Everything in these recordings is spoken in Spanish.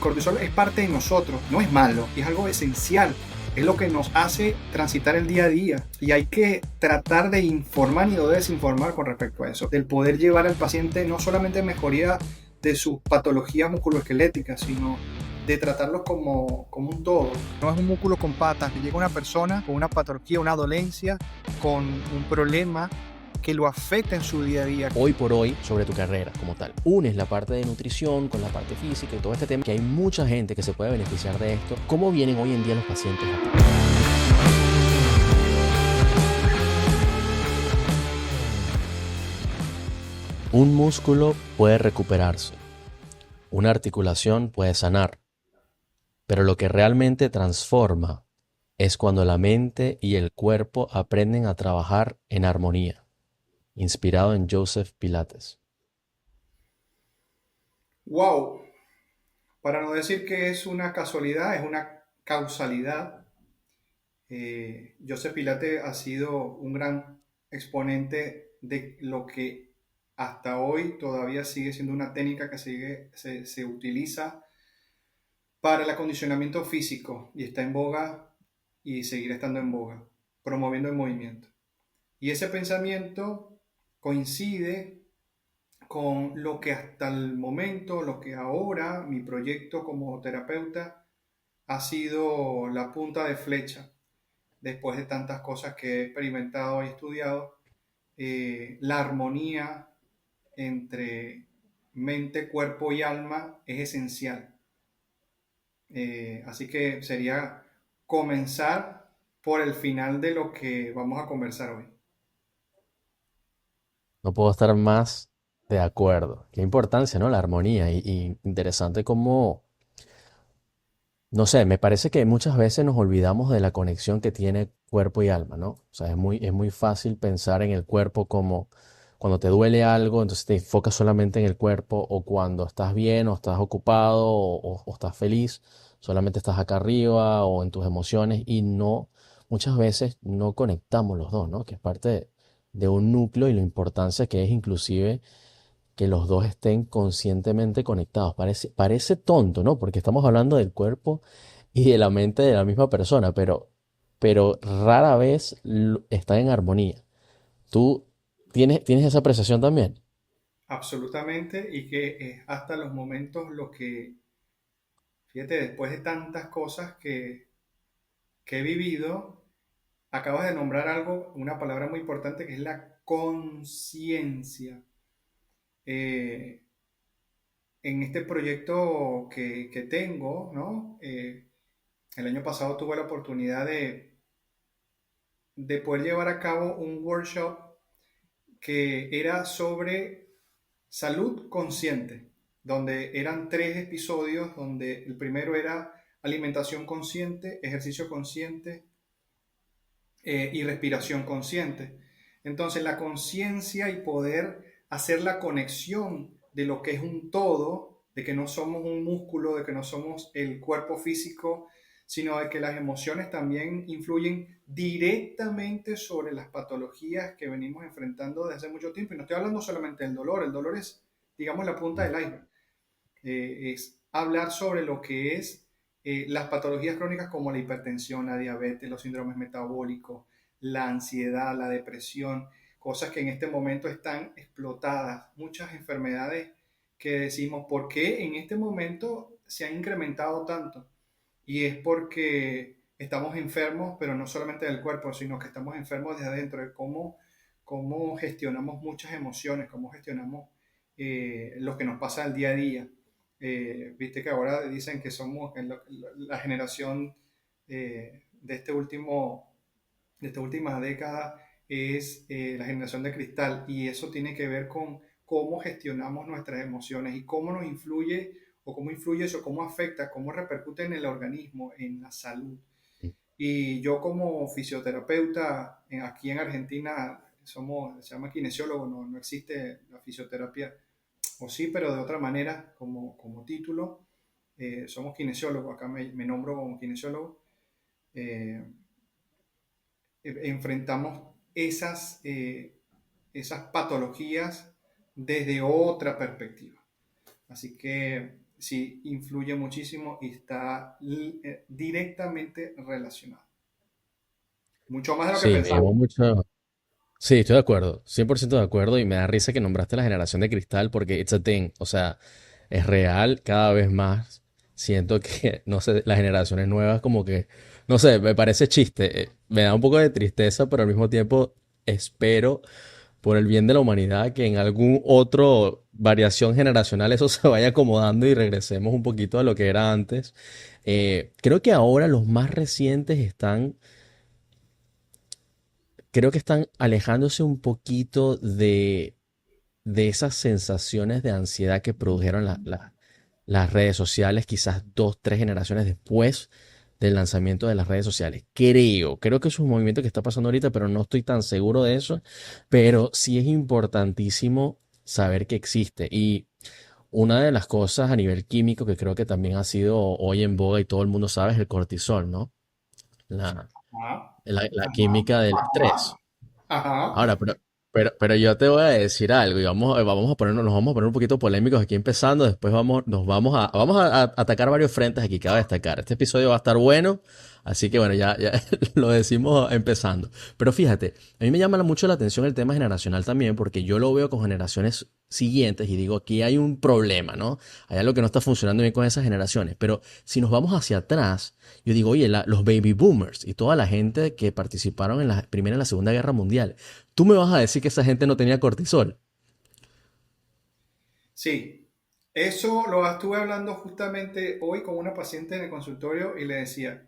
cortisol es parte de nosotros, no es malo, es algo esencial. Es lo que nos hace transitar el día a día y hay que tratar de informar y no desinformar con respecto a eso, del poder llevar al paciente no solamente mejoría de sus patologías musculoesqueléticas, sino de tratarlos como un todo. No es un músculo con patas, que llega una persona con una patología, una dolencia, con un problema que lo afecta en su día a día. Hoy por hoy, sobre tu carrera como tal, unes la parte de nutrición con la parte física y todo este tema, que hay mucha gente que se puede beneficiar de esto. ¿Cómo vienen hoy en día los pacientes a ti? Un músculo puede recuperarse, una articulación puede sanar, pero lo que realmente transforma es cuando la mente y el cuerpo aprenden a trabajar en armonía, inspirado en Joseph Pilates. ¡Wow! Para no decir que es una casualidad, es una causalidad. Joseph Pilates ha sido un gran exponente de lo que hasta hoy todavía sigue siendo una técnica que se utiliza para el acondicionamiento físico y está en boga y seguirá estando en boga, promoviendo el movimiento. Y ese pensamiento coincide con lo que hasta el momento, lo que ahora mi proyecto como terapeuta ha sido la punta de flecha después de tantas cosas que he experimentado y estudiado. La armonía entre mente, cuerpo y alma es esencial. Así que sería comenzar por el final de lo que vamos a conversar hoy. No puedo estar más de acuerdo. Qué importancia, ¿no? La armonía y interesante cómo, no sé, me parece que muchas veces nos olvidamos de la conexión que tiene cuerpo y alma, ¿no? O sea, es muy fácil pensar en el cuerpo como cuando te duele algo, entonces te enfocas solamente en el cuerpo, o cuando estás bien, o estás ocupado, o estás feliz, solamente estás acá arriba, o en tus emociones, y no, muchas veces no conectamos los dos, ¿no? Que es parte de un núcleo y la importancia que es inclusive que los dos estén conscientemente conectados. Parece tonto, ¿no? Porque estamos hablando del cuerpo y de la mente de la misma persona, pero rara vez están en armonía. ¿Tú tienes esa apreciación también? Absolutamente, y que es hasta los momentos lo que, fíjate, después de tantas cosas que he vivido, acabas de nombrar algo, una palabra muy importante que es la conciencia. Eh, en este proyecto que tengo, ¿no? El año pasado tuve la oportunidad de poder llevar a cabo un workshop que era sobre salud consciente, donde eran 3 episodios, donde el primero era alimentación consciente, ejercicio consciente y respiración consciente. Entonces la conciencia y poder hacer la conexión de lo que es un todo, de que no somos un músculo, de que no somos el cuerpo físico, sino de que las emociones también influyen directamente sobre las patologías que venimos enfrentando desde hace mucho tiempo. Y no estoy hablando solamente del dolor, el dolor es, digamos, la punta del iceberg. Es hablar sobre lo que es las patologías crónicas como la hipertensión, la diabetes, los síndromes metabólicos, la ansiedad, la depresión, cosas que en este momento están explotadas, muchas enfermedades que decimos, ¿por qué en este momento se han incrementado tanto? Y es porque estamos enfermos, pero no solamente del cuerpo, sino que estamos enfermos desde adentro, de cómo gestionamos muchas emociones, cómo gestionamos lo que nos pasa al día a día. Viste que ahora dicen que somos la generación de de esta última década es la generación de cristal y eso tiene que ver con cómo gestionamos nuestras emociones y cómo nos influye o cómo influye eso, cómo afecta, cómo repercute en el organismo, en la salud. Y yo como fisioterapeuta aquí en Argentina se llama kinesiólogo, no existe la fisioterapia, o sí, pero de otra manera como título. Somos kinesiólogos, acá me nombro como kinesiólogo. Eh, Enfrentamos esas patologías desde otra perspectiva. Así que sí influye muchísimo y está directamente relacionado. Mucho más de lo que Sí, me pensamos. llamó mucho. Sí, estoy de acuerdo, 100% de acuerdo y me da risa que nombraste la generación de cristal porque it's a thing, o sea, es real cada vez más. Siento que, no sé, las generaciones nuevas como que, no sé, me parece chiste, me da un poco de tristeza, pero al mismo tiempo espero por el bien de la humanidad que en algún otro variación generacional eso se vaya acomodando y regresemos un poquito a lo que era antes. Creo que ahora los más recientes están creo que están alejándose un poquito de esas sensaciones de ansiedad que produjeron las redes sociales, quizás dos, tres generaciones después del lanzamiento de las redes sociales. Creo que es un movimiento que está pasando ahorita, pero no estoy tan seguro de eso. Pero sí es importantísimo saber que existe. Y una de las cosas a nivel químico que creo que también ha sido hoy en boga y todo el mundo sabe es el cortisol, ¿no? La, Ajá, la ajá, química del ajá, estrés. ajá. Ahora, pero yo te voy a decir algo y vamos a ponernos, nos vamos a poner un poquito polémicos aquí empezando, después vamos a atacar varios frentes aquí, cabe destacar. Este episodio va a estar bueno, así que bueno, ya lo decimos empezando. Pero fíjate, a mí me llama mucho la atención el tema generacional también, porque yo lo veo con generaciones siguientes y digo, aquí hay un problema, ¿no? Hay algo que no está funcionando bien con esas generaciones, pero si nos vamos hacia atrás, yo digo, oye, los baby boomers y toda la gente que participaron en la Primera y la Segunda Guerra Mundial, tú me vas a decir que esa gente no tenía cortisol. Sí, eso lo estuve hablando justamente hoy con una paciente en el consultorio y le decía,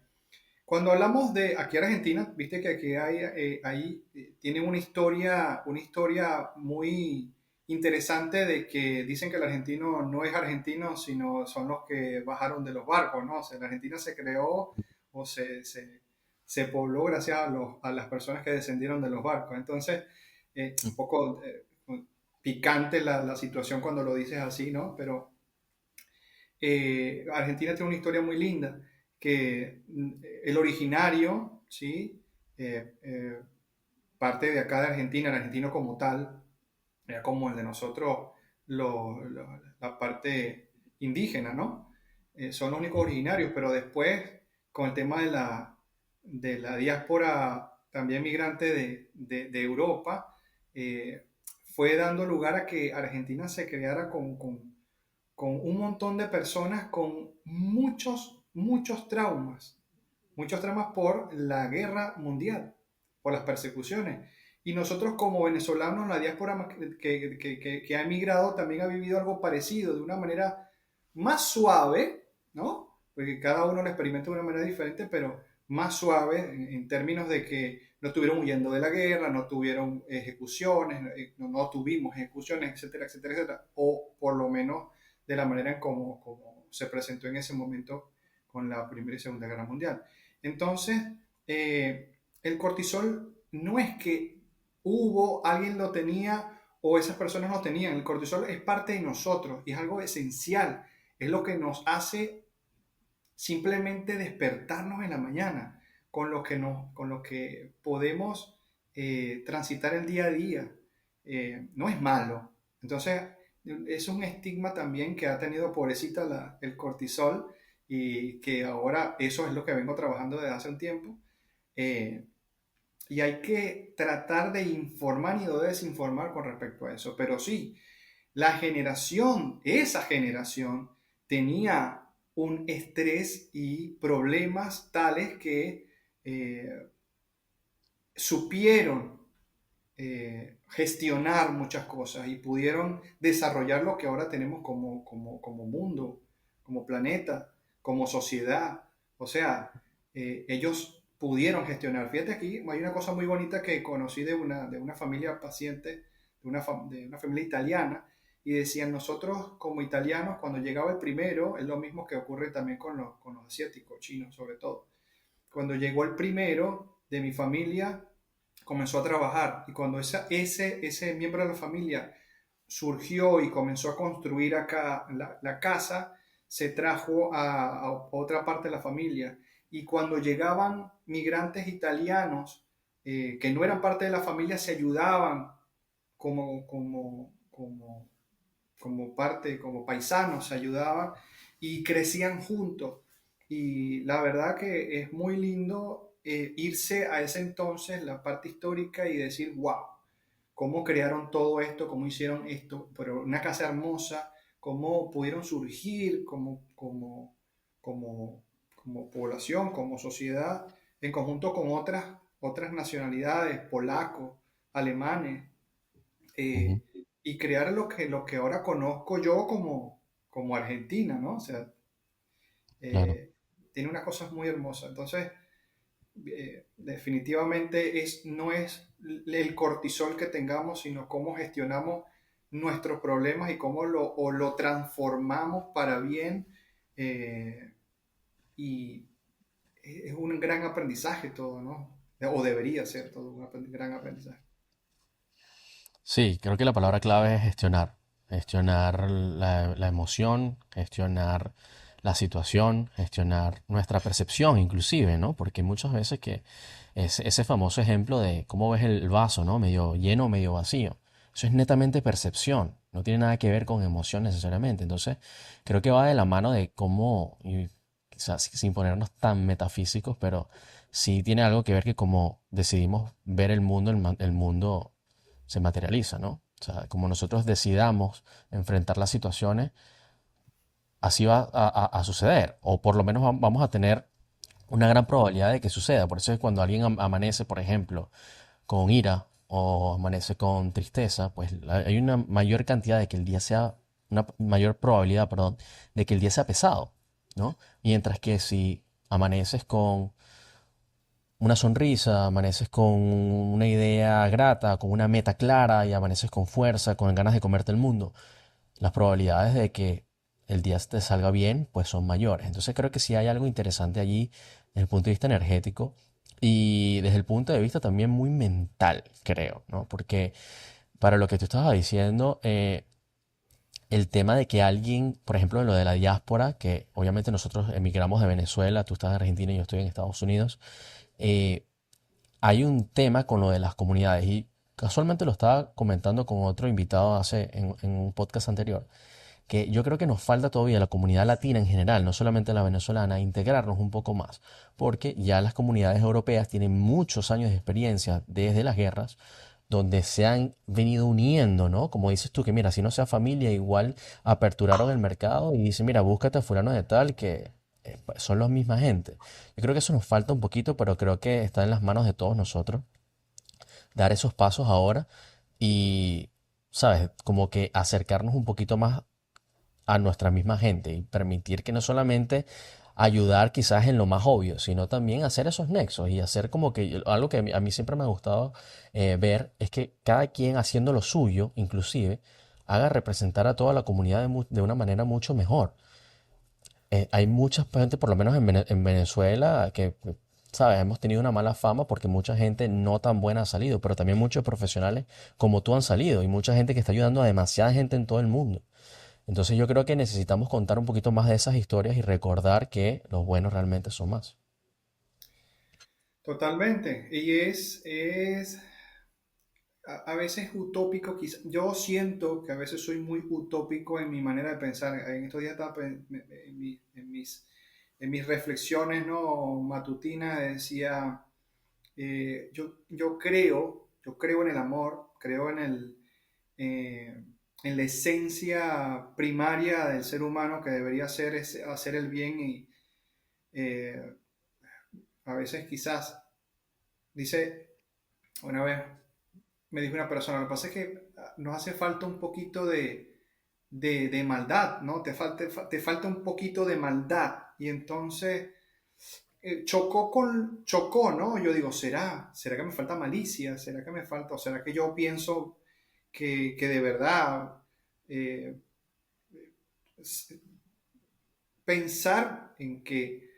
cuando hablamos de aquí Argentina, viste que aquí tiene una historia muy interesante de que dicen que el argentino no es argentino, sino son los que bajaron de los barcos, ¿no? O sea, la Argentina se creó o se pobló gracias a las personas que descendieron de los barcos. Entonces, un poco picante la situación cuando lo dices así, ¿no? Pero Argentina tiene una historia muy linda, que el originario, ¿sí? Eh, eh, parte de acá de Argentina, el argentino como tal, era como el de nosotros, la parte indígena, ¿no? Son los únicos originarios, pero después, con el tema de la diáspora también migrante de Europa, eh, fue dando lugar a que Argentina se creara con un montón de personas con muchos traumas por la guerra mundial, por las persecuciones. Y nosotros como venezolanos, la diáspora que ha emigrado también ha vivido algo parecido, de una manera más suave, ¿no? Porque cada uno lo experimenta de una manera diferente, pero más suave en términos de que no estuvieron huyendo de la guerra, no tuvieron ejecuciones, no tuvimos ejecuciones, etcétera, etcétera, etcétera. O por lo menos de la manera en como se presentó en ese momento con la Primera y Segunda Guerra Mundial. Entonces, el cortisol no es que alguien lo tenía o esas personas lo tenían. El cortisol es parte de nosotros y es algo esencial. Es lo que nos hace simplemente despertarnos en la mañana, con lo que podemos transitar el día a día. No es malo. Entonces, es un estigma también que ha tenido pobrecita el cortisol y que ahora eso es lo que vengo trabajando desde hace un tiempo. Eh, y hay que tratar de informar y no de desinformar con respecto a eso. Pero sí, esa generación tenía un estrés y problemas tales que eh, supieron gestionar muchas cosas y pudieron desarrollar lo que ahora tenemos como mundo, como planeta, como sociedad. O sea, ellos pudieron gestionar. Fíjate aquí, hay una cosa muy bonita que conocí de una familia paciente, de una familia italiana, y decían, nosotros como italianos, cuando llegaba el primero, es lo mismo que ocurre también con los asiáticos, chinos sobre todo. Cuando llegó el primero de mi familia, comenzó a trabajar y cuando ese miembro de la familia surgió y comenzó a construir acá la casa, se trajo a otra parte de la familia. Y cuando llegaban migrantes italianos que no eran parte de la familia, se ayudaban como, como, como, como parte, como paisanos, se ayudaban y crecían juntos. Y la verdad que es muy lindo irse a ese entonces, la parte histórica, y decir, wow, cómo crearon todo esto, cómo hicieron esto, pero una casa hermosa, cómo pudieron surgir como, como población, como sociedad, en conjunto con otras nacionalidades, polacos, alemanes, Ujú, eh, y crear lo que ahora conozco yo como Argentina, ¿no? O sea, claro. eh, tiene unas cosas muy hermosas. Entonces, definitivamente no es el cortisol que tengamos, sino cómo gestionamos nuestros problemas y cómo o lo transformamos para bien. eh, y es un gran aprendizaje todo, ¿no? O debería ser todo un gran aprendizaje. Sí, creo que la palabra clave es gestionar. Gestionar la emoción, gestionar la situación, gestionar nuestra percepción inclusive, ¿no? Porque muchas veces que es ese famoso ejemplo de cómo ves el vaso, ¿no? Medio lleno, medio vacío. Eso es netamente percepción, no tiene nada que ver con emoción necesariamente. Entonces, creo que va de la mano de cómo, y quizás sin ponernos tan metafísicos, pero sí tiene algo que ver que como decidimos ver el mundo, el mundo se materializa, ¿no? O sea, como nosotros decidamos enfrentar las situaciones, así va a suceder, o por lo menos vamos a tener una gran probabilidad de que suceda. Por eso es cuando alguien amanece, por ejemplo, con ira o amanece con tristeza, pues hay una mayor cantidad de que el día sea, una mayor probabilidad, perdón, de que el día sea pesado, ¿no? Mientras que si amaneces con una sonrisa, amaneces con una idea grata, con una meta clara y amaneces con fuerza, con ganas de comerte el mundo, las probabilidades de que el día te salga bien, pues son mayores. Entonces creo que sí hay algo interesante allí desde el punto de vista energético y desde el punto de vista también muy mental, creo, ¿no? Porque para lo que tú estabas diciendo, el tema de que alguien, por ejemplo, lo de la diáspora, que obviamente nosotros emigramos de Venezuela, tú estás en Argentina y yo estoy en Estados Unidos, eh, hay un tema con lo de las comunidades y casualmente lo estaba comentando con otro invitado en un podcast anterior, que yo creo que nos falta todavía la comunidad latina en general, no solamente la venezolana, integrarnos un poco más, porque ya las comunidades europeas tienen muchos años de experiencia desde las guerras, donde se han venido uniendo, ¿no? Como dices tú, que mira, si no sea familia, igual aperturaron el mercado y dicen, mira, búscate a fulano de tal, que pues, son la misma gente. Yo creo que eso nos falta un poquito, pero creo que está en las manos de todos nosotros dar esos pasos ahora y, ¿sabes? Como que acercarnos un poquito más a nuestra misma gente y permitir que no solamente ayudar quizás en lo más obvio, sino también hacer esos nexos y hacer como que algo que a mí siempre me ha gustado ver es que cada quien haciendo lo suyo, inclusive, haga representar a toda la comunidad de una manera mucho mejor. Hay mucha gente, por lo menos en Venezuela, que, ¿sabes? Hemos tenido una mala fama porque mucha gente no tan buena ha salido, pero también muchos profesionales como tú han salido y mucha gente que está ayudando a demasiada gente en todo el mundo. Entonces yo creo que necesitamos contar un poquito más de esas historias y recordar que los buenos realmente son más. Totalmente. Y es a veces utópico, yo siento que a veces soy muy utópico en mi manera de pensar. En estos días estaba en mis reflexiones, ¿no? Matutinas, decía, yo creo en el amor, creo eh, en la esencia primaria del ser humano que debería ser es hacer el bien y eh, a veces quizás, dice, una vez me dijo una persona, lo que pasa es que nos hace falta un poquito de maldad, ¿no? Te falta un poquito de maldad. Y entonces chocó, ¿no? Yo digo, ¿será que me falta malicia? ¿Será que me falta, o será que yo pienso que de verdad eh, pensar en que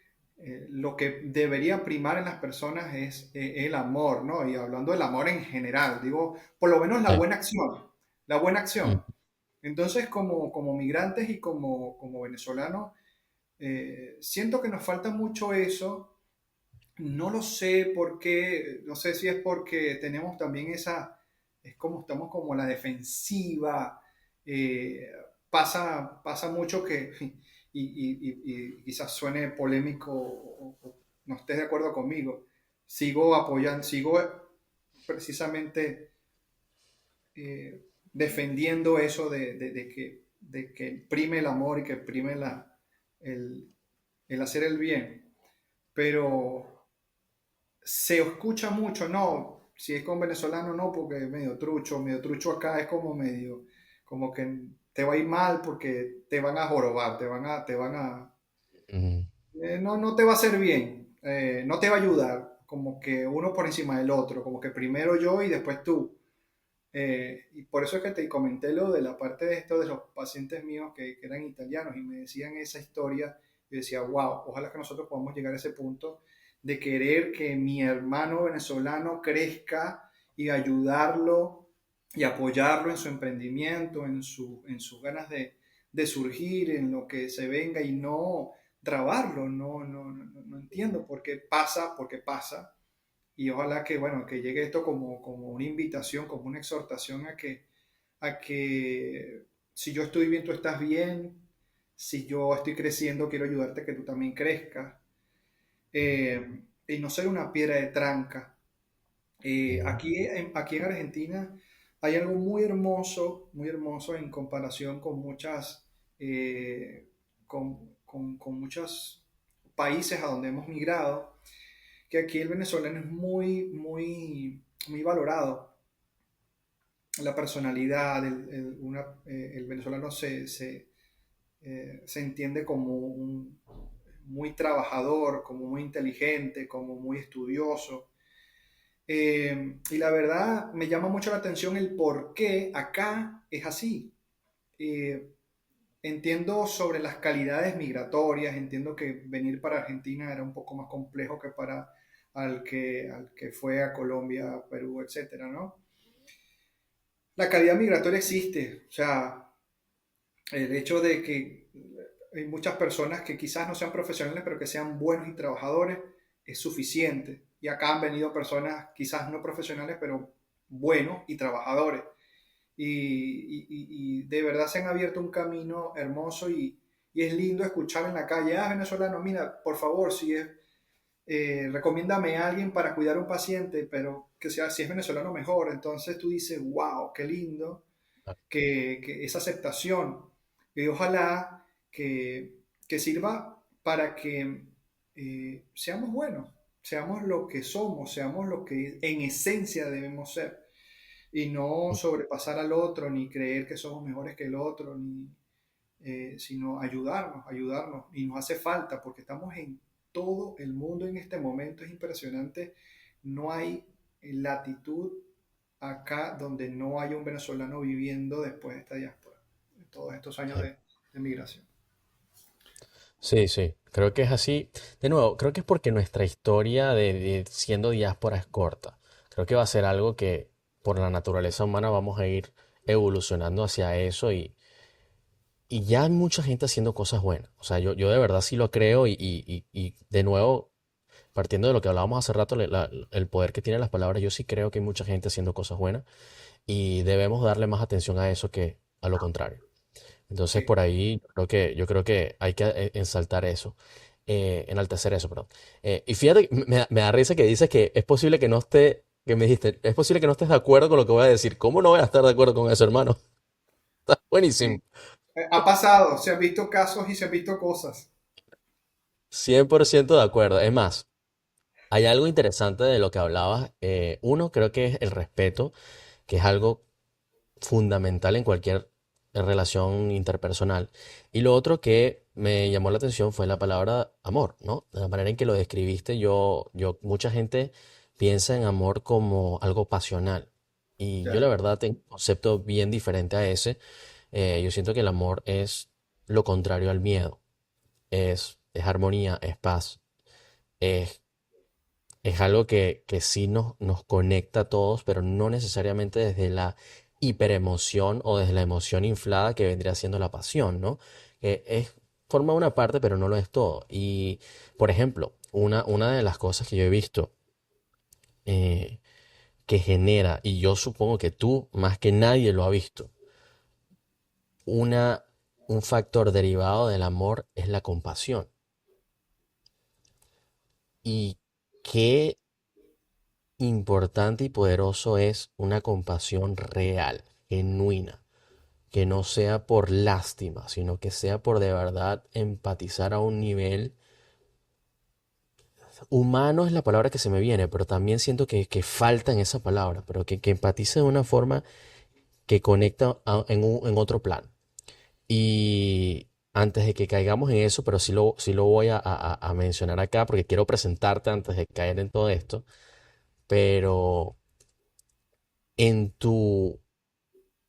lo que debería primar en las personas es el amor, ¿no? Y hablando del amor en general, digo, por lo menos Sí. la buena Mm, acción. Entonces, como migrantes y como venezolanos, siento que nos falta mucho eso. No lo sé por qué, no sé si es porque tenemos también es como estamos como a la defensiva. eh, pasa mucho y quizás suene polémico o no estés de acuerdo conmigo, sigo apoyando, sigo precisamente defendiendo eso de que prime el amor y que prime el, el hacer el bien. Pero se escucha mucho, no, si es con venezolano no, porque es medio trucho acá es como medio, como que te va a ir mal porque te van a jorobar, Mm, no, no te va a hacer bien, no te va a ayudar, como que uno por encima del otro, como que primero yo y después tú. Y por eso es que te comenté lo de la parte de esto de los pacientes míos que eran italianos y me decían esa historia. Yo decía, wow, ojalá que nosotros podamos llegar a ese punto de querer que mi hermano venezolano crezca y ayudarlo y apoyarlo en su emprendimiento, en sus ganas de surgir, en lo que se venga y no trabarlo. No entiendo por qué pasa y ojalá que, bueno, que llegue esto como una invitación, como una exhortación a que si yo estoy bien, tú estás bien, si yo estoy creciendo, quiero ayudarte a que tú también crezcas, y no ser una piedra de tranca. mm, Aquí en Argentina hay algo muy hermoso en comparación con eh, con muchos países a donde hemos migrado, que aquí el venezolano es muy valorado. La personalidad, el venezolano se entiende como muy trabajador, como muy inteligente, como muy estudioso. Y la verdad me llama mucho la atención el por qué acá es así. Eh, Entiendo sobre las calidades migratorias, entiendo que venir para Argentina era un poco más complejo que para al que fue a Colombia, Perú, etcétera, ¿no? La calidad migratoria existe, o sea, el hecho de que hay muchas personas que quizás no sean profesionales, pero que sean buenos y trabajadores, es suficiente. Y acá han venido personas quizás no profesionales, pero buenos y trabajadores. Y de verdad se han abierto un camino hermoso y es lindo escuchar en la calle, ah, venezolano, mira, por favor, recomiéndame a alguien para cuidar a un paciente, pero que sea, si es venezolano mejor. Entonces tú dices, wow, qué lindo que esa aceptación. Y ojalá que sirva para que seamos buenos, seamos lo que somos, seamos lo que en esencia debemos ser y no mm. sobrepasar al otro, ni creer que somos mejores que el otro, sino ayudarnos. Y nos hace falta porque estamos en todo el mundo en este momento, es impresionante. No hay latitud acá donde no haya un venezolano viviendo después de esta diáspora, de todos estos años Sí. de migración. Sí, sí, creo que es así. De nuevo, creo que es porque nuestra historia de siendo diáspora es corta. Creo que va a ser algo que por la naturaleza humana vamos a ir evolucionando hacia eso y ya hay mucha gente haciendo cosas buenas. O sea, yo de verdad sí lo creo y de nuevo, partiendo de lo que hablábamos hace rato, el poder que tienen las palabras, yo sí creo que hay mucha gente haciendo cosas buenas y debemos darle más atención a eso que a lo contrario. Entonces Sí, por ahí yo creo que hay que ensaltar eso, enaltecer eso, perdón. Y fíjate, me da risa que dices que es posible que no esté, que me dijiste, es posible que no estés de acuerdo con lo que voy a decir. ¿Cómo no voy a estar de acuerdo con eso, hermano? Está buenísimo. sí. Ha pasado, se han visto casos y se han visto cosas. 100% de acuerdo. Es más, hay algo interesante de lo que hablabas. Uno, creo que es el respeto, que es algo fundamental en cualquier relación interpersonal. Y lo otro que me llamó la atención fue la palabra amor, ¿no? La manera en que lo describiste, mucha gente piensa en amor como algo pasional. Y yo la Ya, verdad tengo un concepto bien diferente a ese. Yo siento que el amor es lo contrario al miedo. Es armonía, es paz, es es algo que sí nos conecta a todos, pero no necesariamente desde la hiperemoción o desde la emoción inflada que vendría siendo la pasión, ¿no? Forma una parte, pero no lo es todo. Y, por ejemplo, una de las cosas que yo he visto eh, que genera, y yo supongo que tú más que nadie lo ha visto, un factor derivado del amor es la compasión. Y qué importante y poderoso es una compasión real, genuina, que no sea por lástima, sino que sea por de verdad empatizar a un nivel humano es la palabra que se me viene, pero también siento que falta en esa palabra, pero que empatice de una forma que conecta en otro plano. Y antes de que caigamos en eso, pero sí lo voy a mencionar acá porque quiero presentarte antes de caer en todo esto, pero en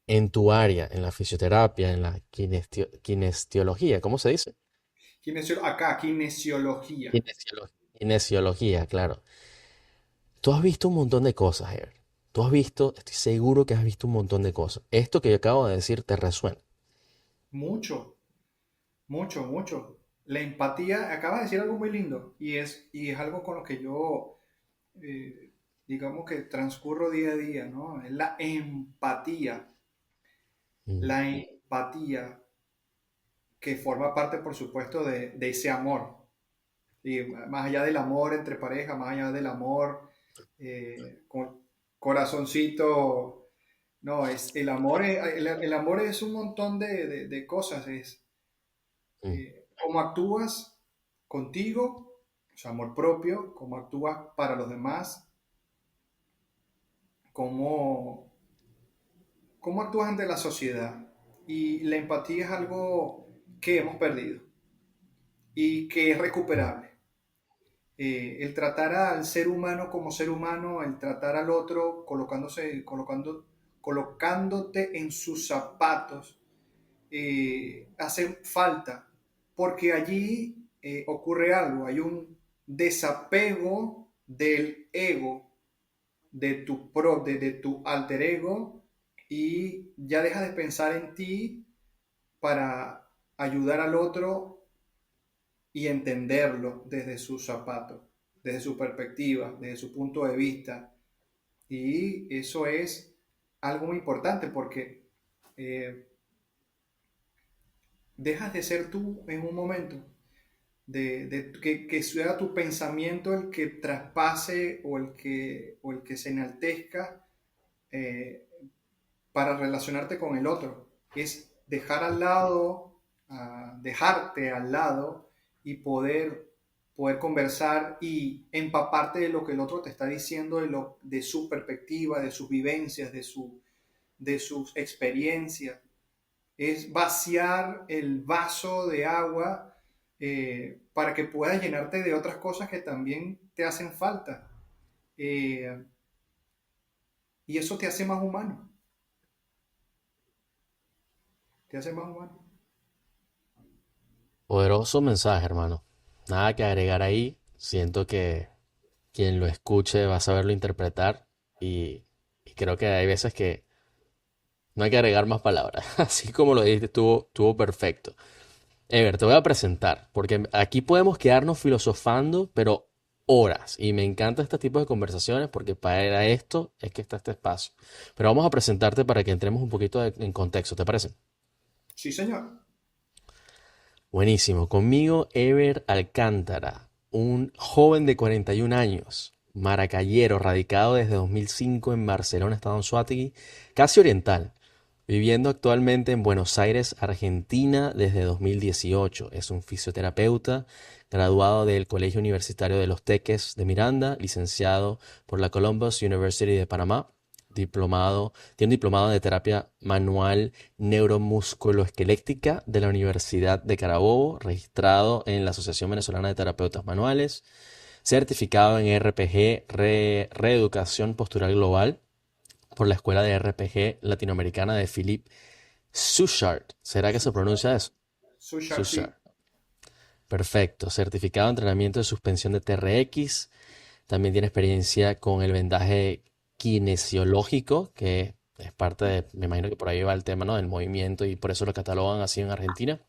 en tu área, en la fisioterapia, en la kinesiología, ¿cómo se dice? Acá, kinesiología. Kinesiología, claro. Tú has visto un montón de cosas, Ever. Tú has visto, estoy seguro que has visto un montón de cosas. Esto que yo acabo de decir te resuena. Mucho, mucho, mucho. La empatía, acabas de decir algo muy lindo y es algo con lo que yo, eh, digamos que transcurro día a día, ¿no? Es la empatía. Mm, La empatía que forma parte, por supuesto, de ese amor. Y más allá del amor entre pareja, más allá del amor con corazoncito, no, es el amor, el amor es un montón de cosas, es mm, cómo actúas contigo, o sea, amor propio, cómo actúas para los demás, cómo, cómo actúas ante la sociedad. Y la empatía es algo que hemos perdido y que es mm. recuperable. El tratar al ser humano como ser humano, el tratar al otro colocándote en sus zapatos, hace falta, porque allí ocurre algo, hay un desapego del ego, de tu alter ego, y ya dejas de pensar en ti para ayudar al otro y entenderlo desde sus zapatos, desde su perspectiva, desde su punto de vista. Y eso es algo muy importante porque eh, dejas de ser tú en un momento, que sea tu pensamiento el que traspase o el que se enaltezca eh, para relacionarte con el otro. Es dejar al lado, dejarte al lado y poder conversar y empaparte de lo que el otro te está diciendo, de su perspectiva, de sus vivencias, de sus experiencias. Es vaciar el vaso de agua para que puedas llenarte de otras cosas que también te hacen falta. Eh, y eso te hace más humano, te hace más humano. Poderoso mensaje, hermano. Nada que agregar ahí. Siento que quien lo escuche va a saberlo interpretar y creo que hay veces que no hay que agregar más palabras. Así como lo dijiste, estuvo perfecto. Ever, te voy a presentar, porque aquí podemos quedarnos filosofando, pero horas. Y me encanta este tipo de conversaciones porque para esto es que está este espacio. Pero vamos a presentarte para que entremos un poquito en contexto, ¿te parece? Sí, señor. Buenísimo. Conmigo, Ever Alcántara, un joven de 41 años, maracayero, radicado desde 2005 en Barcelona, estado Anzoátegui, casi oriental, viviendo actualmente en Buenos Aires, Argentina, desde 2018. Es un fisioterapeuta, graduado del Colegio Universitario de los Teques de Miranda, licenciado por la Columbus University de Panamá, tiene un diplomado de terapia manual neuromusculoesquelética de la Universidad de Carabobo, registrado en la Asociación Venezolana de Terapeutas Manuales, certificado en RPG, Reeducación Postural Global por la Escuela de RPG Latinoamericana de Philippe Suchard. ¿Será que se pronuncia eso? Sushar, sí. Suchard. Perfecto. Certificado de entrenamiento de suspensión de TRX. También tiene experiencia con el vendaje kinesiológico, que es parte de, me imagino que por ahí va el tema, ¿no? Del movimiento y por eso lo catalogan así en Argentina.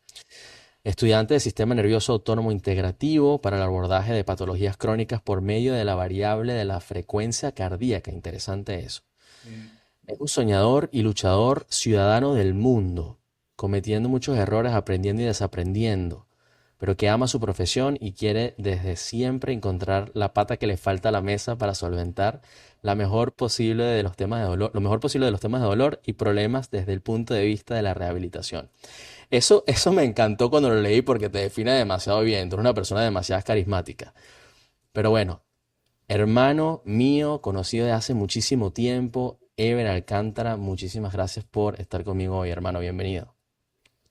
Estudiante de Sistema Nervioso Autónomo Integrativo para el abordaje de patologías crónicas por medio de la variable de la frecuencia cardíaca. Interesante eso. Eh, Es un soñador y luchador ciudadano del mundo. cometiendo muchos errores, aprendiendo y desaprendiendo, pero que ama su profesión y quiere desde siempre encontrar la pata que le falta a la mesa para solventar la mejor posible de los temas de dolor, lo mejor posible de los temas de dolor y problemas desde el punto de vista de la rehabilitación. Eso me encantó cuando lo leí porque te define demasiado bien. Tú eres una persona demasiado carismática. Pero bueno, hermano mío, conocido de hace muchísimo tiempo, Ever Alcántara, muchísimas gracias por estar conmigo hoy, hermano. Bienvenido.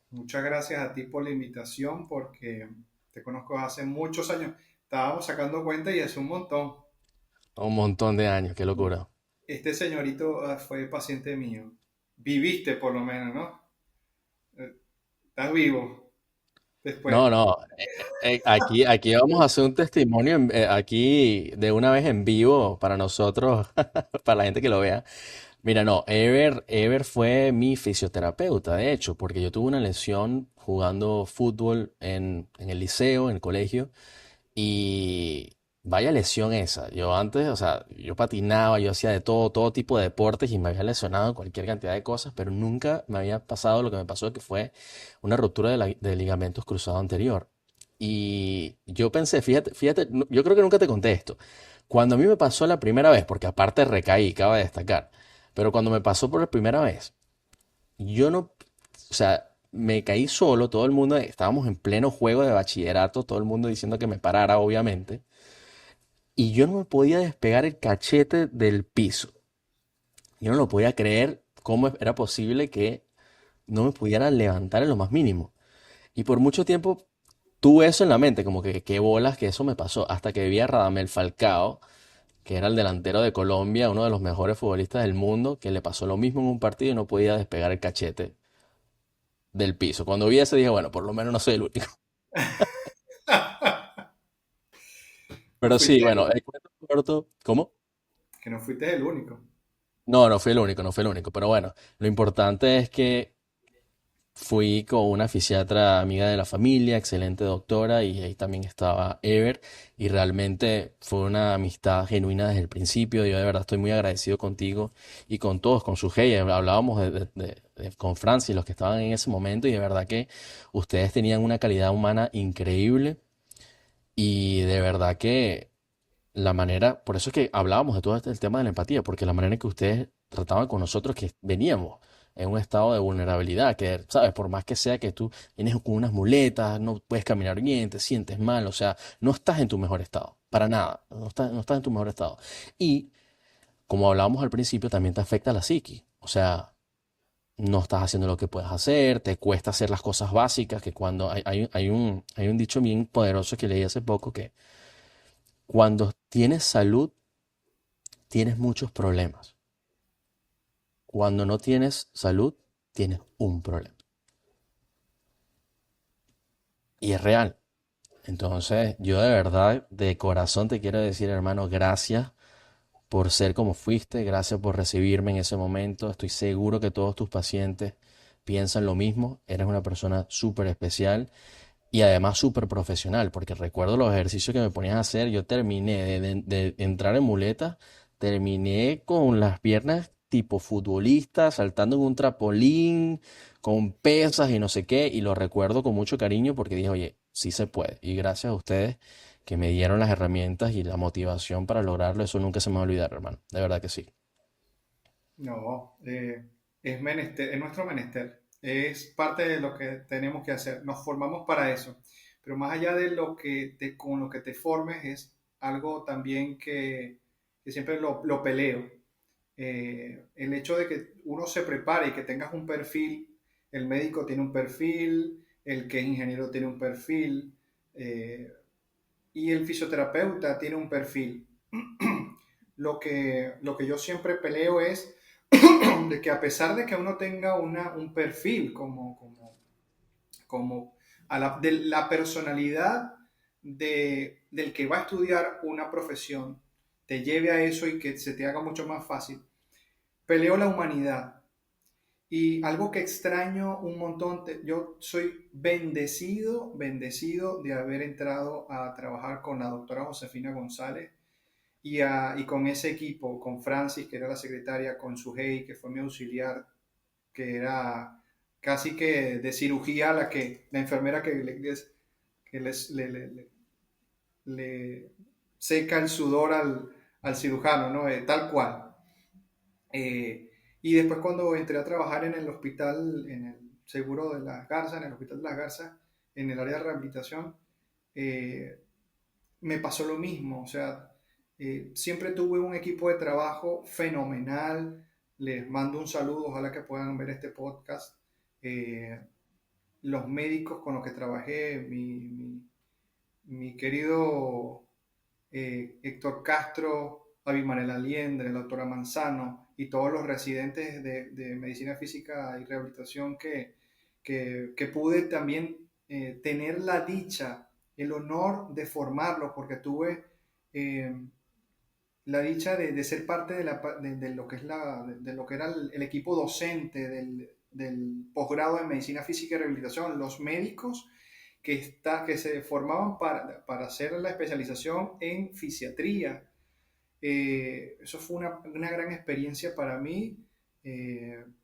Muchas gracias a ti por la invitación porque te conozco hace muchos años. Estábamos sacando cuenta y hace un montón. Un montón de años, qué locura. Este señorito fue paciente mío. Viviste por lo menos, ¿no? Estás vivo después. No, no. Aquí vamos a hacer un testimonio aquí de una vez en vivo para nosotros, para la gente que lo vea. Mira, no, Ever fue mi fisioterapeuta, de hecho, porque yo tuve una lesión jugando fútbol en el liceo, en el colegio, y vaya lesión esa. Yo antes, o sea, yo patinaba, yo hacía de todo, todo tipo de deportes y me había lesionado en cualquier cantidad de cosas, pero nunca me había pasado lo que me pasó, que fue una ruptura de ligamentos cruzados anterior. Y yo pensé, fíjate, yo creo que nunca te conté esto. Cuando a mí me pasó la primera vez, porque aparte recaí, cabe destacar, pero cuando me pasó por la primera vez, yo no, o sea, me caí solo, todo el mundo, estábamos en pleno juego de bachillerato, todo el mundo diciendo que me parara, obviamente, y yo no me podía despegar el cachete del piso. Yo no lo podía creer cómo era posible que no me pudiera levantar en lo más mínimo. Y por mucho tiempo tuve eso en la mente, como que qué bolas que eso me pasó, hasta que vi a Radamel Falcao, que era el delantero de Colombia, uno de los mejores futbolistas del mundo, que le pasó lo mismo en un partido y no podía despegar el cachete del piso. Cuando vi eso dije, bueno, por lo menos no soy el único. No Pero sí, fuiste el bueno, el único. cuento corto, ¿cómo? Que no fuiste el único. No, no fui el único, no fui el único. Pero bueno, lo importante es que fui con una fisiatra amiga de la familia, excelente doctora, y ahí también estaba Ever, y realmente fue una amistad genuina desde el principio. Yo de verdad estoy muy agradecido contigo y con todos, con su hablábamos con Francis, los que estaban en ese momento, y de verdad que ustedes tenían una calidad humana increíble, y de verdad que la manera, por eso es que hablábamos de todo el tema de la empatía, porque la manera en que ustedes trataban con nosotros que veníamos en un estado de vulnerabilidad, que, sabes, por más que sea que tú vienes con unas muletas, no puedes caminar bien, te sientes mal, o sea, no estás en tu mejor estado, para nada, no estás en tu mejor estado. Y como hablábamos al principio, también te afecta la psiqui, o sea, no estás haciendo lo que puedes hacer, te cuesta hacer las cosas básicas, que cuando hay un dicho bien poderoso que leí hace poco que cuando tienes salud, tienes muchos problemas. Cuando no tienes salud, tienes un problema. Y es real. Entonces, yo de verdad, de corazón te quiero decir, hermano, gracias por ser como fuiste, gracias por recibirme en ese momento. Estoy seguro que todos tus pacientes piensan lo mismo. Eres una persona súper especial y además súper profesional, porque recuerdo los ejercicios que me ponías a hacer. Yo terminé de entrar en muletas, terminé con las piernas tipo futbolista, saltando en un trampolín, con pesas y no sé qué, y lo recuerdo con mucho cariño porque dije, oye, sí se puede. Y gracias a ustedes que me dieron las herramientas y la motivación para lograrlo, eso nunca se me va a olvidar, hermano. De verdad que sí. No, es menester, es nuestro menester. Es parte de lo que tenemos que hacer. Nos formamos para eso. Pero más allá de lo que con lo que te formes, es algo también que siempre lo peleo. El hecho de que uno se prepare y que tengas un perfil, el médico tiene un perfil, el que es ingeniero tiene un perfil, eh, y el fisioterapeuta tiene un perfil. Lo que yo siempre peleo es de que a pesar de que uno tenga un perfil como de la personalidad del que va a estudiar una profesión, te lleve a eso y que se te haga mucho más fácil, peleo la humanidad. Y algo que extraño un montón, yo soy bendecido de haber entrado a trabajar con la doctora Josefina González y con ese equipo, con Francis, que era la secretaria, con Sujei, que fue mi auxiliar, que era casi que de cirugía la enfermera que le seca el sudor al cirujano, ¿no? Tal cual. Eh, y después cuando entré a trabajar en el hospital, en el seguro de las Garzas, en el hospital de las Garzas, en el área de rehabilitación, eh, me pasó lo mismo. O sea, siempre tuve un equipo de trabajo fenomenal. Les mando un saludo, ojalá que puedan ver este podcast. Eh, los médicos con los que trabajé, mi querido Héctor Castro, Abimael Aliendre, la doctora Manzano y todos los residentes de medicina física y rehabilitación que pude también tener la dicha, el honor de formarlos, porque tuve eh, la dicha de ser parte de lo que es de lo que era el equipo docente del posgrado en medicina física y rehabilitación, los médicos que se formaban para hacer la especialización en fisiatría. Eso fue una gran experiencia para mí,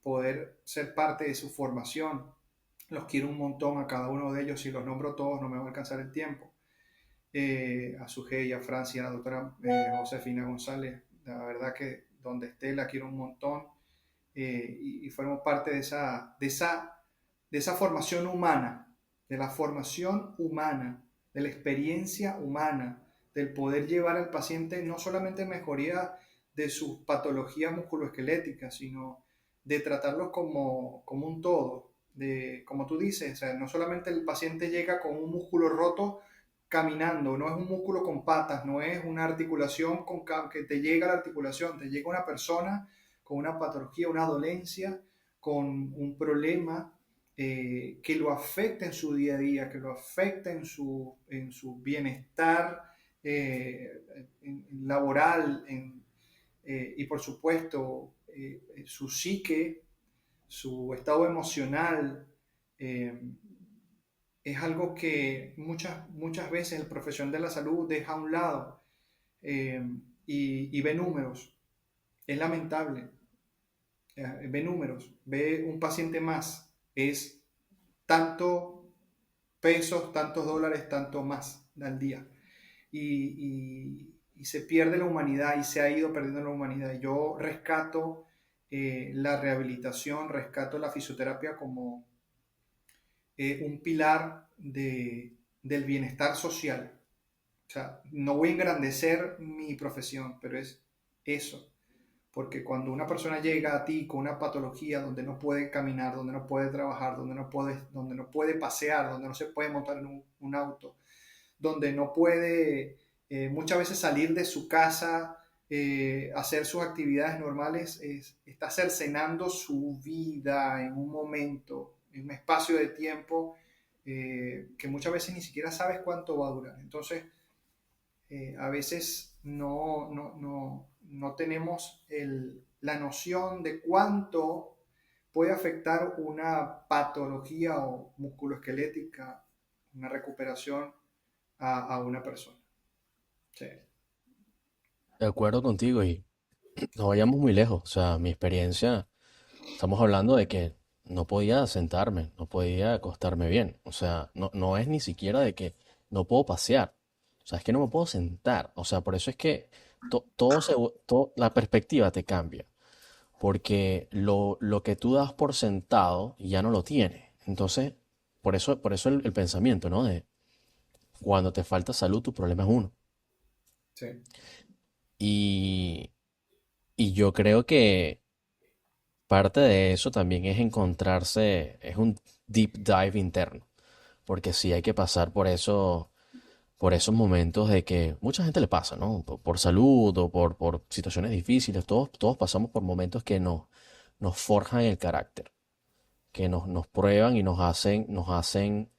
poder ser parte de su formación. Los quiero un montón a cada uno de ellos, si los nombro todos no me va a alcanzar el tiempo. A Sujei, a Francia, a la doctora Josefina González, la verdad que donde esté la quiero un montón, y fuimos parte de esa formación humana, de la formación humana, de la experiencia humana, del poder llevar al paciente no solamente mejoría de sus patologías musculoesqueléticas, sino de tratarlos como un todo, como tú dices, o sea, no solamente el paciente llega con un músculo roto caminando, no es un músculo con patas, no es una articulación que te llega a la articulación, te llega una persona con una patología, una dolencia, con un problema que lo afecta en su día a día, que lo afecta en su bienestar laboral y por supuesto su psique, su estado emocional. eh, es algo que muchas veces el profesional de la salud deja a un lado, eh, y ve números. Es lamentable. Ve números, ve un paciente más, es tanto pesos, tantos dólares, tanto más al día. Y se pierde la humanidad y se ha ido perdiendo la humanidad. Yo rescato la rehabilitación, rescato la fisioterapia como un pilar del bienestar social. O sea, no voy a engrandecer mi profesión, pero es eso. Porque cuando una persona llega a ti con una patología donde no puede caminar, donde no puede trabajar, donde no puede pasear, donde no se puede montar en un auto, donde no puede muchas veces salir de su casa, hacer sus actividades normales, está cercenando su vida en un momento, en un espacio de tiempo que muchas veces ni siquiera sabes cuánto va a durar. Entonces, a veces no tenemos la noción de cuánto puede afectar una patología o musculoesquelética, una recuperación a una persona. Sí, De acuerdo contigo y no vayamos muy lejos. O sea, mi experiencia, estamos hablando de que no podía sentarme, no podía acostarme bien. O sea, no es ni siquiera de que no puedo pasear. O sea, es que no me puedo sentar. O sea, por eso es que la perspectiva te cambia. Porque lo que tú das por sentado ya no lo tienes. Entonces, por eso el pensamiento, ¿no? De cuando te falta salud, tu problema es uno. sí, Y, y yo creo que parte de eso también es encontrarse, es un deep dive interno, porque sí hay que pasar por eso, por esos momentos de que mucha gente le pasa, ¿no? Por salud o por situaciones difíciles, todos pasamos por momentos que nos forjan el carácter, que nos prueban y nos hacen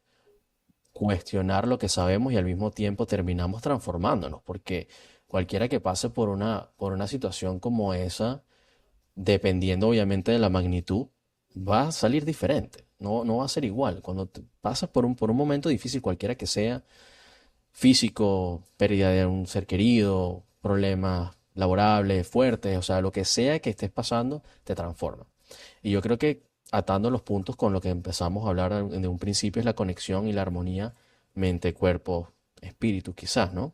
cuestionar lo que sabemos y al mismo tiempo terminamos transformándonos, porque cualquiera que pase por una situación como esa, dependiendo obviamente de la magnitud, va a salir diferente. No va a ser igual. Cuando te pasas por un momento difícil, cualquiera que sea, físico, pérdida de un ser querido, problemas laborables, fuertes, o sea, lo que sea que estés pasando, te transforma. Y yo creo que atando los puntos con lo que empezamos a hablar de un principio, es la conexión y la armonía mente, cuerpo, espíritu, quizás, ¿no?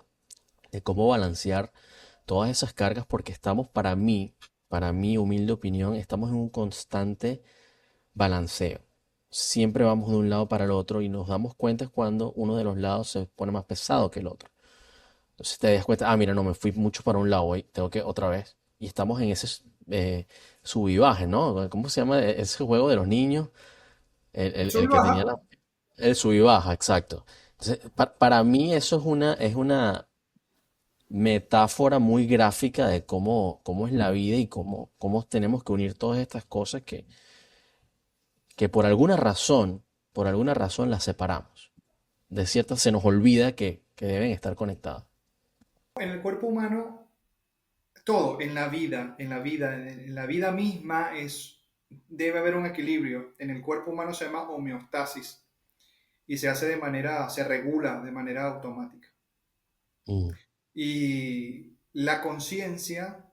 De cómo balancear todas esas cargas, porque estamos, para mi humilde opinión, estamos en un constante balanceo. Siempre vamos de un lado para el otro y nos damos cuenta cuando uno de los lados se pone más pesado que el otro. Entonces te das cuenta, mira, no, me fui mucho para un lado hoy, tengo que otra vez. Y estamos en ese sub y baje, ¿no? ¿Cómo se llama ese juego de los niños? Sube El y que tenía baja. el sub y baja, exacto. Entonces, para mí eso es una metáfora muy gráfica de cómo es la vida y cómo tenemos que unir todas estas cosas que por alguna razón las separamos. De cierta se nos olvida que deben estar conectadas. En el cuerpo humano, todo, en la vida misma debe haber un equilibrio. En el cuerpo humano se llama homeostasis y se regula de manera automática. Mm, Y la conciencia,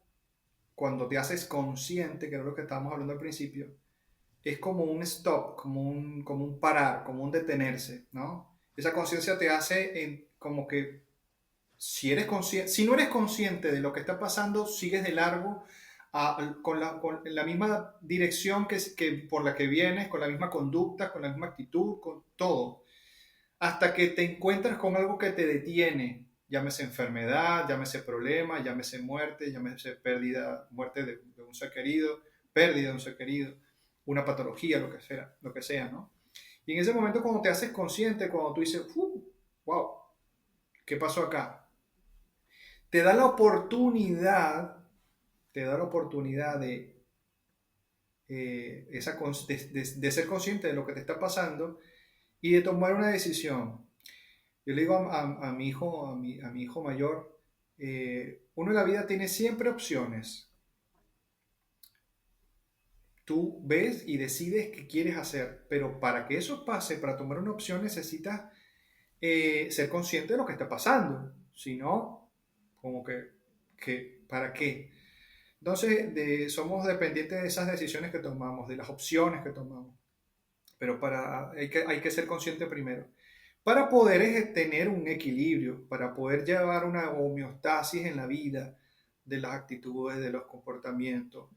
cuando te haces consciente, que es lo que estábamos hablando al principio, es como un stop, como un parar, como un detenerse, ¿no? Esa conciencia te hace como que si no eres consciente de lo que está pasando, sigues de largo con la misma dirección por la que vienes, con la misma conducta, con la misma actitud, con todo, hasta que te encuentras con algo que te detiene, llámese enfermedad, llámese problema, llámese muerte, llámese pérdida, muerte de un ser querido, pérdida de un ser querido, una patología, lo que sea, ¿no? Y en ese momento cuando te haces consciente, cuando tú dices, wow, ¿qué pasó acá? Te da la oportunidad, te da la oportunidad de ser consciente de lo que te está pasando y de tomar una decisión. Yo le digo a mi hijo, a mi hijo mayor, uno en la vida tiene siempre opciones. Tú ves y decides qué quieres hacer, pero para que eso pase, para tomar una opción, necesitas ser consciente de lo que está pasando. Si no, como ¿para qué? Entonces, somos dependientes de esas decisiones que tomamos, de las opciones que tomamos. Pero hay que ser consciente primero. Para poder tener un equilibrio, para poder llevar una homeostasis en la vida de las actitudes, de los comportamientos,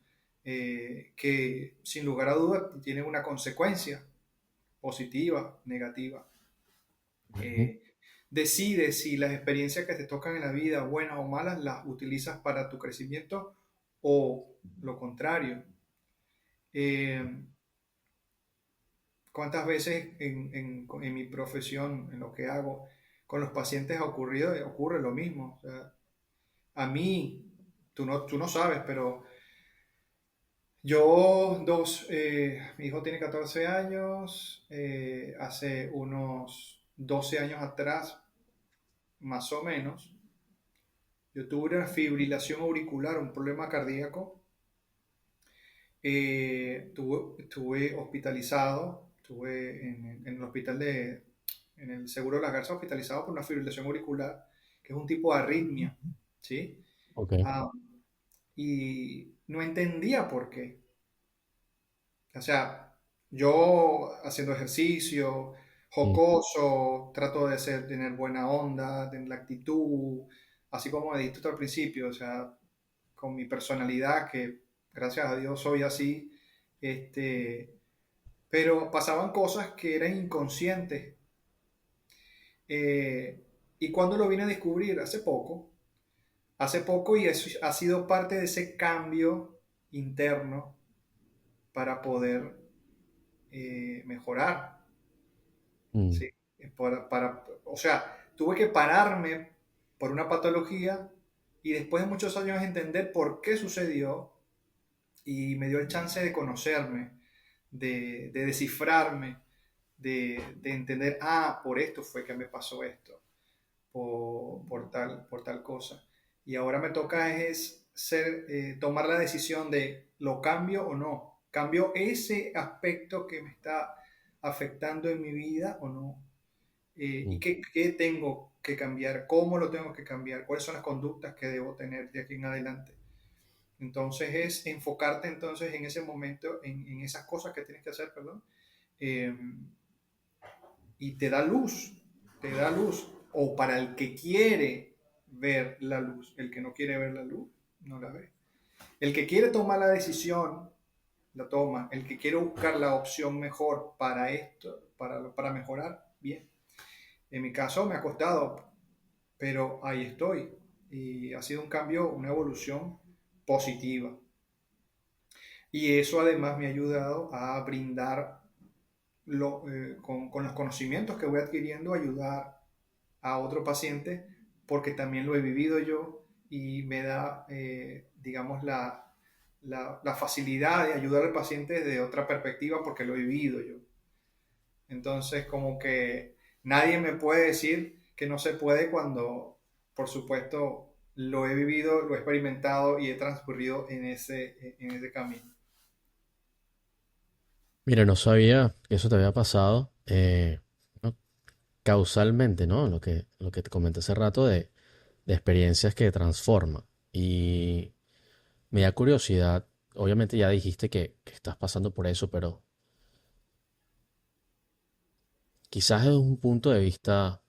que sin lugar a dudas tienen una consecuencia positiva, negativa. ujú, Eh, Decide si las experiencias que te tocan en la vida, buenas o malas, las utilizas para tu crecimiento o lo contrario. Eh, ¿Cuántas veces en mi profesión, en lo que hago, con los pacientes ocurre lo mismo? O sea, a mí, tú no sabes, pero mi hijo tiene 14 años, hace unos 12 años atrás, más o menos, yo tuve una fibrilación auricular, un problema cardíaco. Estuve hospitalizado, estuve en el hospital en el Seguro de las Garzas hospitalizado por una fibrilación auricular, que es un tipo de arritmia, ¿sí? ok, Ah, y no entendía por qué. O sea, yo haciendo ejercicio, mm, jocoso, trato tener buena onda, tener la actitud, así como me dijiste tú al principio, o sea, con mi personalidad, que gracias a Dios soy así, este, pero pasaban cosas que eran inconscientes. Eh, y cuando lo vine a descubrir hace poco y eso ha sido parte de ese cambio interno para poder mejorar. mm, ¿Sí? O sea, tuve que pararme por una patología y después de muchos años entender por qué sucedió y me dio el chance de conocerme, de descifrarme, de entender, por esto fue que me pasó esto, por tal cosa. Y ahora me toca tomar la decisión de lo cambio o no. ¿Cambio ese aspecto que me está afectando en mi vida o no? ¿Y mm. qué tengo que cambiar? ¿Cómo lo tengo que cambiar? ¿Cuáles son las conductas que debo tener de aquí en adelante? Entonces es enfocarte entonces en ese momento, en esas cosas que tienes que hacer, perdón, eh, y te da luz. O para el que quiere ver la luz, el que no quiere ver la luz, no la ve. El que quiere tomar la decisión, la toma. El que quiere buscar la opción mejor para esto, para mejorar, bien. En mi caso me ha costado, pero ahí estoy. Y ha sido un cambio, una evolución positiva. Y eso además me ha ayudado a brindar con los conocimientos que voy adquiriendo, ayudar a otro paciente, porque también lo he vivido yo y me da, digamos, la facilidad de ayudar al paciente desde otra perspectiva porque lo he vivido yo. Entonces, como que nadie me puede decir que no se puede cuando, por supuesto, lo he vivido, lo he experimentado y he transcurrido en ese camino. Mira, no sabía que eso te había pasado ¿no? Causalmente, ¿no? Lo que te comenté hace rato de experiencias que transforman. Y me da curiosidad, obviamente ya dijiste que estás pasando por eso, pero quizás desde un punto de vista,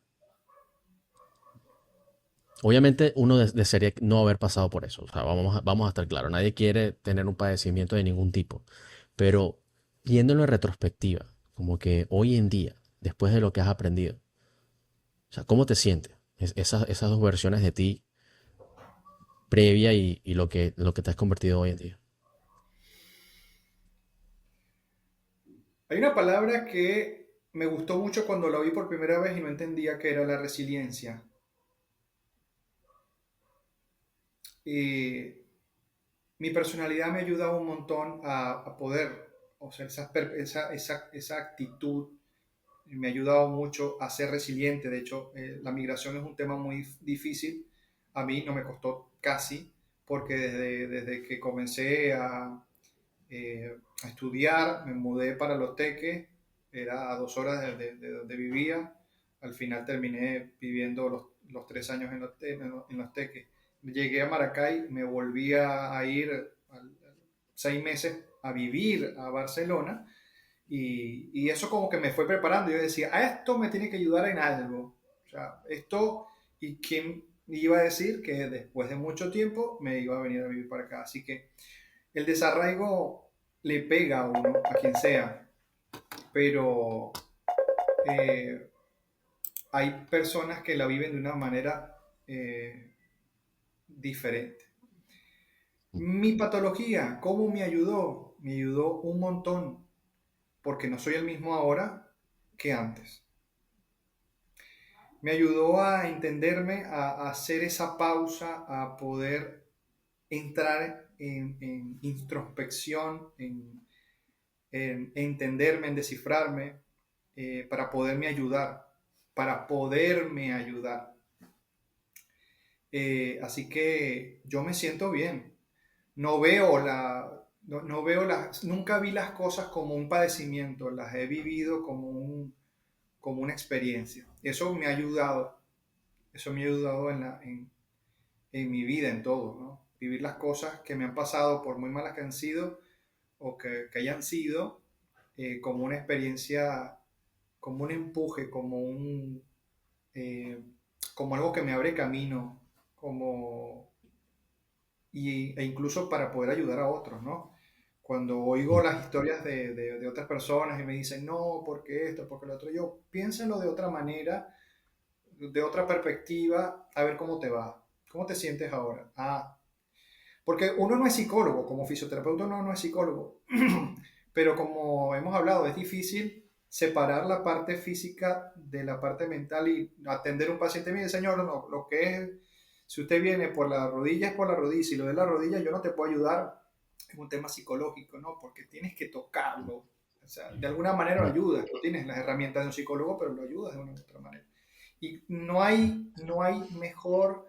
obviamente uno desearía no haber pasado por eso, o sea, vamos a estar claros, nadie quiere tener un padecimiento de ningún tipo, pero viéndolo en retrospectiva, como que hoy en día, después de lo que has aprendido, o sea, ¿cómo te sientes? Esas dos versiones de ti previa y lo que te has convertido hoy en día. Hay una palabra que me gustó mucho cuando la vi por primera vez y no entendía que era la resiliencia. Y mi personalidad me ayuda un montón a poder, o sea, esa actitud me ha ayudado mucho a ser resiliente. De hecho, la migración es un tema muy difícil. A mí no me costó casi, porque desde que comencé a estudiar, me mudé para Los Teques, era a 2 horas de donde vivía. Al final terminé viviendo los 3 años en los Teques. Llegué a Maracay, me volví a ir 6 meses a vivir a Barcelona y eso como que me fue preparando. Yo decía, a esto me tiene que ayudar en algo. O sea, esto, ¿y quién iba a decir que después de mucho tiempo me iba a venir a vivir para acá? Así que el desarraigo le pega a uno, a quien sea, pero eh, hay personas que la viven de una manera diferente. Mi patología, ¿cómo me ayudó? Me ayudó un montón, porque no soy el mismo ahora que antes. Me ayudó a entenderme, a hacer esa pausa, a poder entrar en introspección, en entenderme, en descifrarme, para poderme ayudar. Así que yo me siento bien. No veo no veo nunca vi las cosas como un padecimiento, las he vivido como una experiencia. Eso me ha ayudado en mi vida, en todo, ¿no? Vivir las cosas que me han pasado, por muy malas que han sido o que hayan sido, como una experiencia, como un empuje, eh, como algo que me abre camino, como, e incluso para poder ayudar a otros, ¿no? Cuando oigo las historias de otras personas y me dicen, no, porque esto, porque lo otro, yo piénsalo de otra manera, de otra perspectiva, a ver cómo te va, cómo te sientes ahora. Ah, porque uno no es psicólogo, como fisioterapeuta uno no es psicólogo, pero como hemos hablado, es difícil separar la parte física de la parte mental y atender a un paciente. Mire, señor, no, lo que es, si usted viene por la rodilla es por la rodilla, si lo de la rodilla yo no te puedo ayudar, es un tema psicológico, ¿no? Porque tienes que tocarlo. O sea, de alguna manera lo ayudas, no tienes las herramientas de un psicólogo, pero lo ayudas de una u otra manera. Y no hay mejor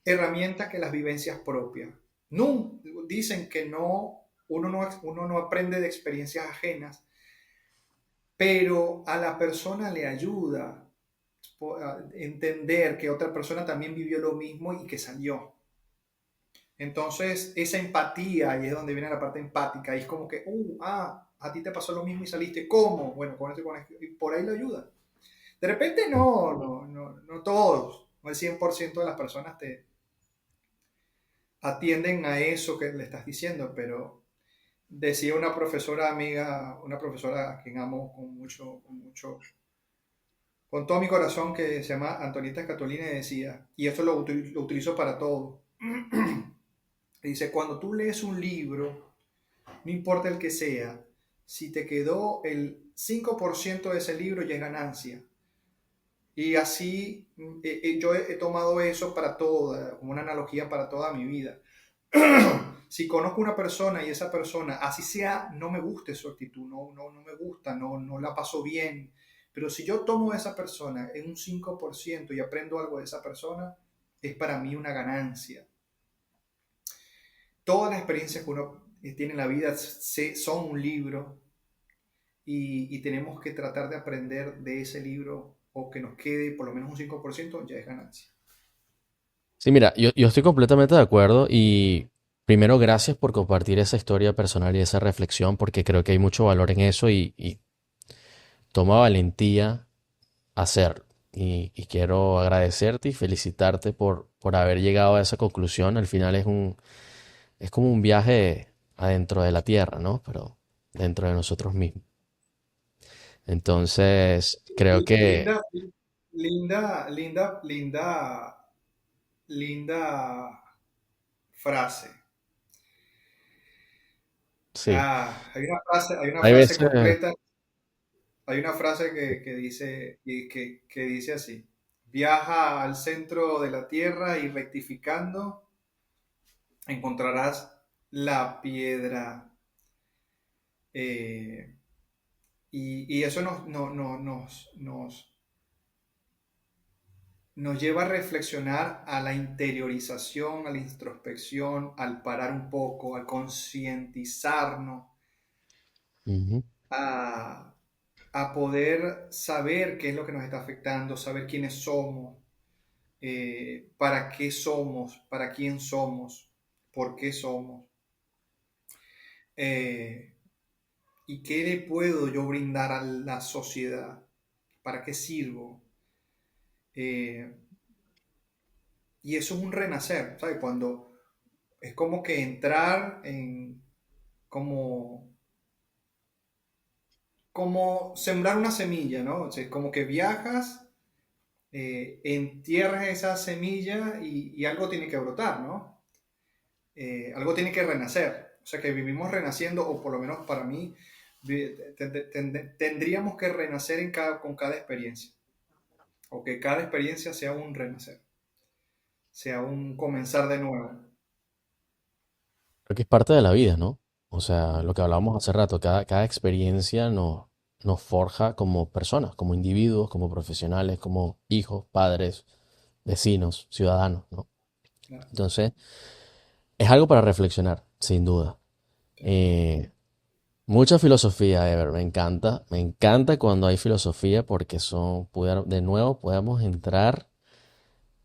herramienta que las vivencias propias. No, dicen que uno no aprende de experiencias ajenas, pero a la persona le ayuda a entender que otra persona también vivió lo mismo y que salió. Entonces, esa empatía, ahí es donde viene la parte empática, y es como que, a ti te pasó lo mismo y saliste, ¿cómo? Bueno, con esto, y por ahí la ayuda. De repente no todos, no el 100% de las personas te atienden a eso que le estás diciendo, pero decía una profesora amiga, una profesora a quien amo con todo mi corazón, que se llama Antonieta Catolina, y decía, y esto lo utilizo para todo, dice, cuando tú lees un libro, no importa el que sea, si te quedó el 5% de ese libro ya es ganancia. Y así yo he tomado eso para toda, como una analogía para toda mi vida. Si conozco una persona y esa persona, así sea, no me guste su actitud, no me gusta, no la paso bien, pero si yo tomo a esa persona en un 5% y aprendo algo de esa persona, es para mí una ganancia. Todas las experiencias que uno tiene en la vida son un libro, y tenemos que tratar de aprender de ese libro, o que nos quede por lo menos un 5% ya es ganancia. Sí, mira, yo estoy completamente de acuerdo y primero gracias por compartir esa historia personal y esa reflexión porque creo que hay mucho valor en eso y toma valentía hacerlo. Y quiero agradecerte y felicitarte por haber llegado a esa conclusión. Al final es como un viaje adentro de la Tierra, ¿no? Pero dentro de nosotros mismos. Entonces, creo que Linda, linda, linda frase. sí. Hay una Hay frase veces, completa, hay una frase que dice así: viaja al centro de la Tierra y rectificando encontrarás la piedra. eh, y eso nos lleva a reflexionar, a la interiorización, a la introspección, al parar un poco, al concientizarnos, ujú, a, a poder saber qué es lo que nos está afectando, saber quiénes somos, para quién somos, por qué somos, eh, y qué le puedo yo brindar a la sociedad, para qué sirvo. Eh, y eso es un renacer, ¿sabes? Cuando es como que entrar en, como, como sembrar una semilla, ¿no? O sea, como que viajas, entierras esa semilla, y algo tiene que brotar, ¿no? Algo tiene que renacer. O sea, que vivimos renaciendo, o por lo menos para mí, tendríamos que renacer con cada experiencia, o que cada experiencia sea un renacer, sea un comenzar de nuevo. creo que es parte de la vida, ¿no? O sea, lo que hablábamos hace rato, cada experiencia nos forja como personas, como individuos, como profesionales, como hijos, padres, vecinos, ciudadanos, ¿no? ¿No? Entonces, es algo para reflexionar, sin duda. Eh, Mucha filosofía, Ever, me encanta cuando hay filosofía porque de nuevo podemos entrar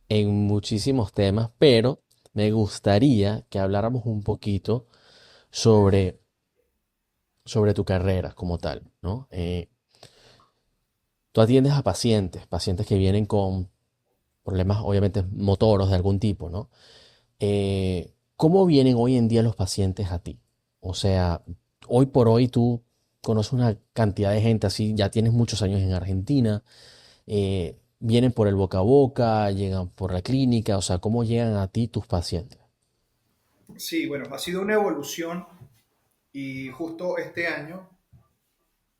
en muchísimos temas, pero me gustaría que habláramos un poquito sobre, sobre tu carrera como tal, ¿no? Tú atiendes a pacientes que vienen con problemas, obviamente, motoros de algún tipo, ¿no? ¿Cómo vienen hoy en día los pacientes a ti? O sea, hoy por hoy tú conoces una cantidad de gente así, ya tienes muchos años en Argentina, vienen por el boca a boca, llegan por la clínica, o sea, ¿cómo llegan a ti tus pacientes? Sí, bueno, ha sido una evolución, y justo este año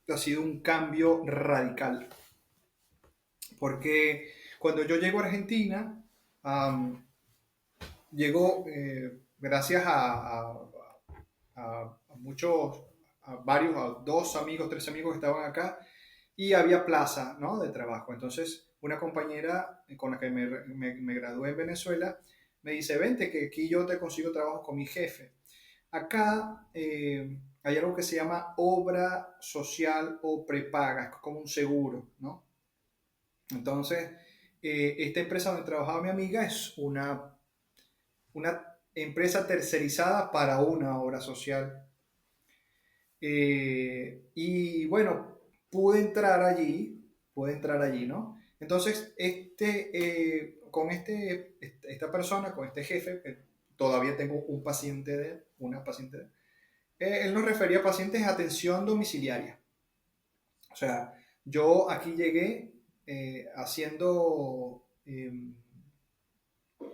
ha sido un cambio radical, porque cuando yo llego a Argentina, um, llego gracias a muchos, a varios, a dos amigos, tres amigos que estaban acá, y había plaza, ¿no?, de trabajo. Entonces, una compañera con la que me gradué en Venezuela me dice, vente, que aquí yo te consigo trabajo con mi jefe. Acá hay algo que se llama obra social o prepaga, como un seguro, ¿no? Entonces, esta empresa donde trabajaba mi amiga es una empresa tercerizada para una obra social. Y bueno, pude entrar allí, ¿no? Entonces, esta persona, con este jefe, que todavía tengo un paciente de él, una paciente de él, él nos refería a pacientes de atención domiciliaria. O sea, yo aquí llegué haciendo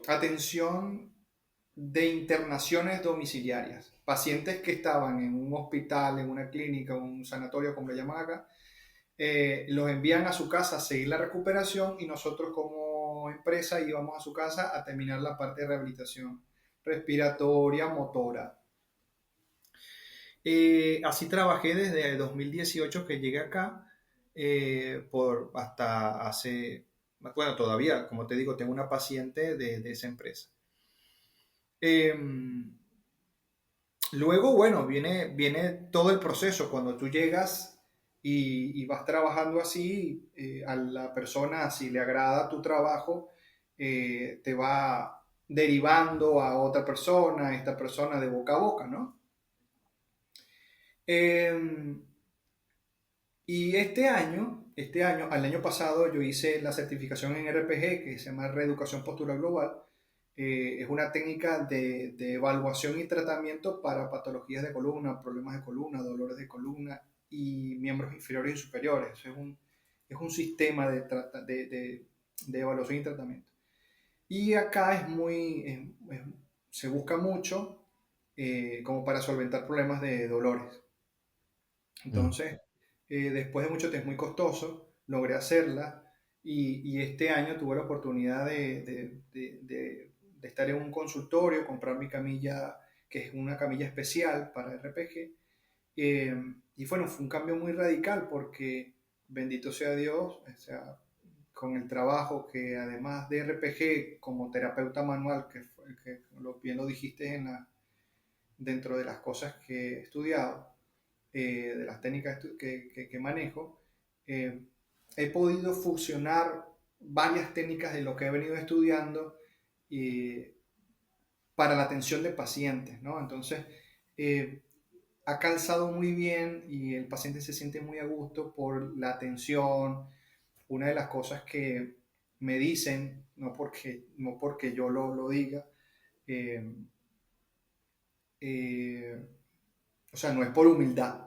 atención de internaciones domiciliarias. Pacientes que estaban en un hospital, en una clínica, un sanatorio, como le llaman acá, los envían a su casa a seguir la recuperación y nosotros como empresa íbamos a su casa a terminar la parte de rehabilitación respiratoria, motora. Así trabajé desde el 2018 que llegué acá, por hasta hace, bueno, todavía, como te digo, tengo una paciente de esa empresa. Eh, Luego, bueno, viene todo el proceso. Cuando tú llegas y vas trabajando así, a la persona, si le agrada tu trabajo, te va derivando a otra persona, esta persona de boca a boca, ¿no? Eh, y al año pasado, yo hice la certificación en RPG, que se llama Reeducación Postural Global. Es una técnica de evaluación y tratamiento para patologías de columna, problemas de columna, dolores de columna y miembros inferiores y superiores. Es un sistema de evaluación y tratamiento. Y acá se busca mucho como para solventar problemas de dolores. Mm. Entonces, después de mucho tiempo, es muy costoso, logré hacerla y este año tuve la oportunidad de estar en un consultorio, comprar mi camilla, que es una camilla especial para RPG. Y bueno, fue un cambio muy radical porque, bendito sea Dios, o sea, con el trabajo que además de RPG como terapeuta manual, bien lo dijiste dentro de las cosas que he estudiado, de las técnicas que manejo, eh, he podido fusionar varias técnicas de lo que he venido estudiando eh, para la atención de pacientes, ¿no? Entonces, eh, ha calzado muy bien y el paciente se siente muy a gusto por la atención. Una de las cosas que me dicen, no porque yo lo diga, eh, eh, o sea, no es por humildad.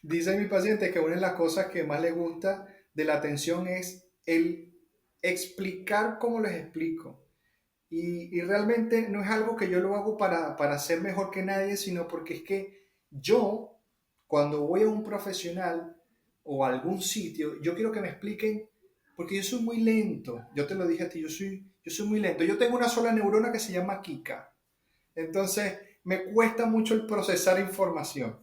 Dice mi paciente que una de las cosas que más le gusta de la atención es el explicar cómo les explico. Y realmente no es algo que yo lo hago para ser mejor que nadie, sino porque es que yo, cuando voy a un profesional o a algún sitio, yo quiero que me expliquen, porque yo soy muy lento. Yo te lo dije a ti, yo soy muy lento. Yo tengo una sola neurona que se llama Kika. Entonces, me cuesta mucho el procesar información.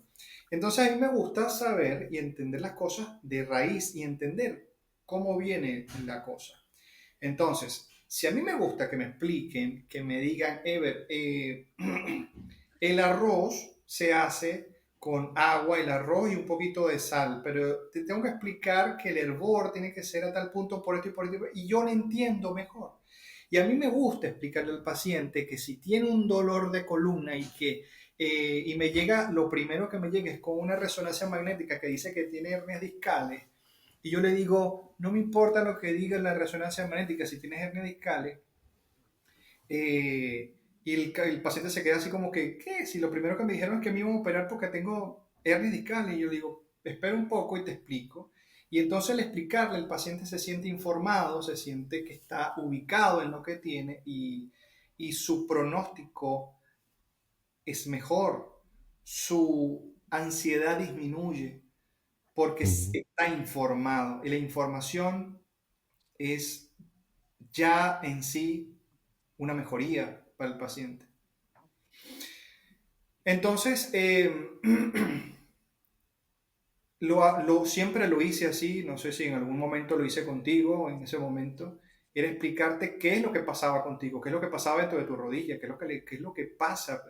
Entonces, a mí me gusta saber y entender las cosas de raíz y entender cómo viene la cosa. Entonces, si a mí me gusta que me expliquen, que me digan, Ever, el arroz se hace con agua, el arroz y un poquito de sal, pero te tengo que explicar que el hervor tiene que ser a tal punto por esto y por esto, y yo lo entiendo mejor. Y a mí me gusta explicarle al paciente que si tiene un dolor de columna y me llega, lo primero que me llega es con una resonancia magnética que dice que tiene hernias discales, y yo le digo, no me importa lo que diga la resonancia magnética, si tienes hernias discales, y el paciente se queda así como que, ¿qué? Si lo primero que me dijeron es que me iban a operar porque tengo hernias discales, y yo digo, espera un poco y te explico. Y entonces al explicarle, el paciente se siente informado, se siente que está ubicado en lo que tiene y su pronóstico es mejor, su ansiedad disminuye porque Ujú. está informado y la información es ya en sí una mejoría para el paciente. Entonces, siempre lo hice así, no sé si en algún momento lo hice contigo, en ese momento, era explicarte qué es lo que pasaba contigo, qué es lo que pasaba dentro de tu rodilla, qué es lo que pasa.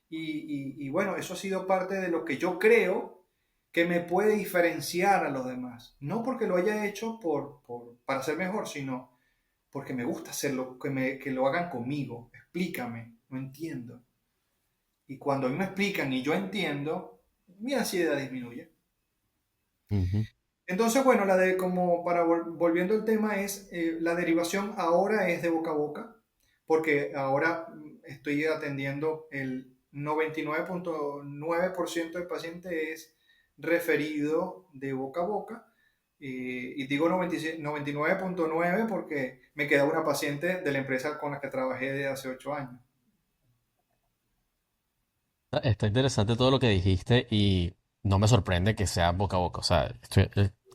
Y bueno, eso ha sido parte de lo que yo creo que me puede diferenciar a los demás. No porque lo haya hecho para ser mejor, sino porque me gusta hacerlo, que lo hagan conmigo. Explícame, no entiendo. Y cuando a mí me explican y yo entiendo, mi ansiedad disminuye. Ujú. Entonces, bueno, la de como para volviendo al tema es la derivación ahora es de boca a boca, porque ahora estoy atendiendo el 99.9% de pacientes es referido de boca a boca. Y digo 99.9 porque me queda una paciente de la empresa con la que trabajé de hace 8 años. Está interesante todo lo que dijiste y no me sorprende que sea boca a boca. O sea,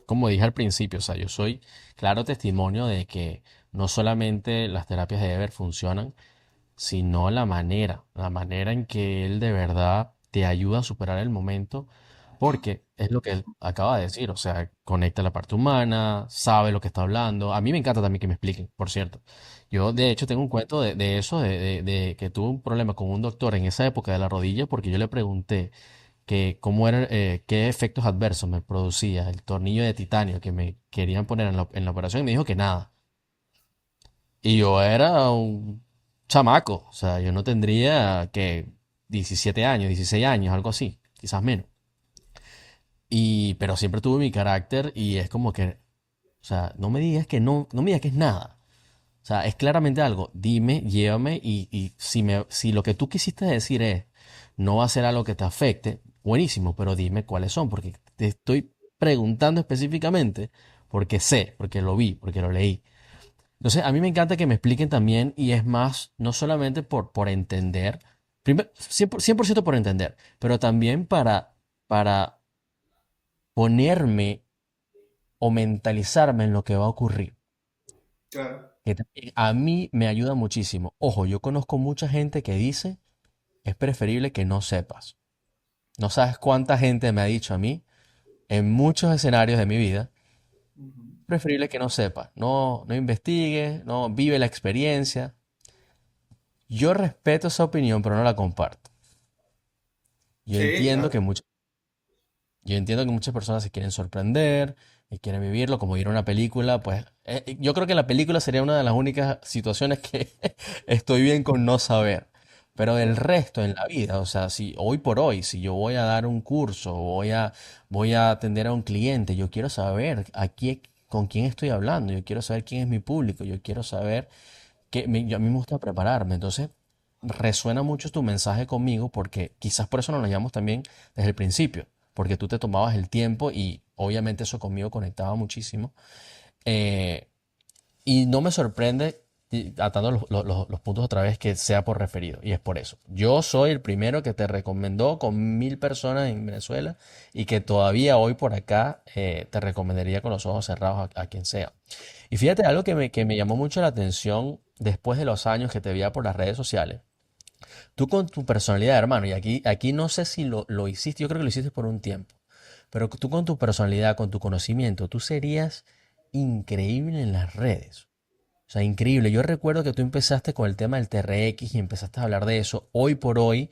como dije al principio, o sea, yo soy claro testimonio de que no solamente las terapias de Ever funcionan, sino la manera en que él de verdad te ayuda a superar el momento, porque es lo que él acaba de decir, o sea, conecta la parte humana, sabe lo que está hablando. A mí me encanta también que me expliquen, por cierto. Yo, de hecho, tengo un cuento de eso, de que tuve un problema con un doctor en esa época de la rodilla, porque yo le pregunté que cómo era, qué efectos adversos me producía el tornillo de titanio que me querían poner en la operación y me dijo que nada. Y yo era un chamaco, o sea, yo no tendría que 17 años, 16 años, algo así, quizás menos. Pero siempre tuve mi carácter y es como que, o sea, no me digas que no, no me digas que es nada. O sea, es claramente algo. Dime, llévame y si lo que tú quisiste decir es, no va a ser algo que te afecte, buenísimo, pero dime cuáles son, porque te estoy preguntando específicamente porque sé, porque lo vi, porque lo leí. Entonces, a mí me encanta que me expliquen también y es más, no solamente por entender, primero, 100% por entender, pero también para ponerme o mentalizarme en lo que va a ocurrir. Claro. Que también a mí me ayuda muchísimo. Ojo, yo conozco mucha gente que dice, es preferible que no sepas. No sabes cuánta gente me ha dicho a mí en muchos escenarios de mi vida, Ujú. preferible que no sepas. No, no investigues, no vive la experiencia. Yo respeto esa opinión, pero no la comparto. Yo Sí, entiendo que claro. muchas Yo entiendo que muchas personas se quieren sorprender y quieren vivirlo como ir a una película, pues yo creo que la película sería una de las únicas situaciones que estoy bien con no saber. Pero del Claro. resto en la vida, o sea, si hoy por hoy, si yo voy a dar un curso, voy a atender a un cliente, yo quiero saber con quién estoy hablando, yo quiero saber quién es mi público, yo quiero saber a mí me gusta prepararme. Entonces, resuena mucho tu mensaje conmigo porque quizás por eso nos lo llamamos también desde el principio, porque tú te tomabas el tiempo y obviamente eso conmigo conectaba muchísimo. Eh, y no me sorprende, y atando los puntos otra vez, que sea por referido. Y es por eso. Yo soy el primero que te recomendó con 1000 personas en Venezuela y que todavía hoy por acá te recomendaría con los ojos cerrados a quien sea. Y fíjate algo que me llamó mucho la atención después de los años que te veía por las redes sociales. Tú con tu personalidad, hermano, y aquí no sé si lo hiciste, yo creo que lo hiciste por un tiempo, pero tú con tu personalidad, con tu conocimiento, tú serías increíble en las redes. O sea, increíble. Yo recuerdo que tú empezaste con el tema del TRX y empezaste a hablar de eso. Hoy por hoy,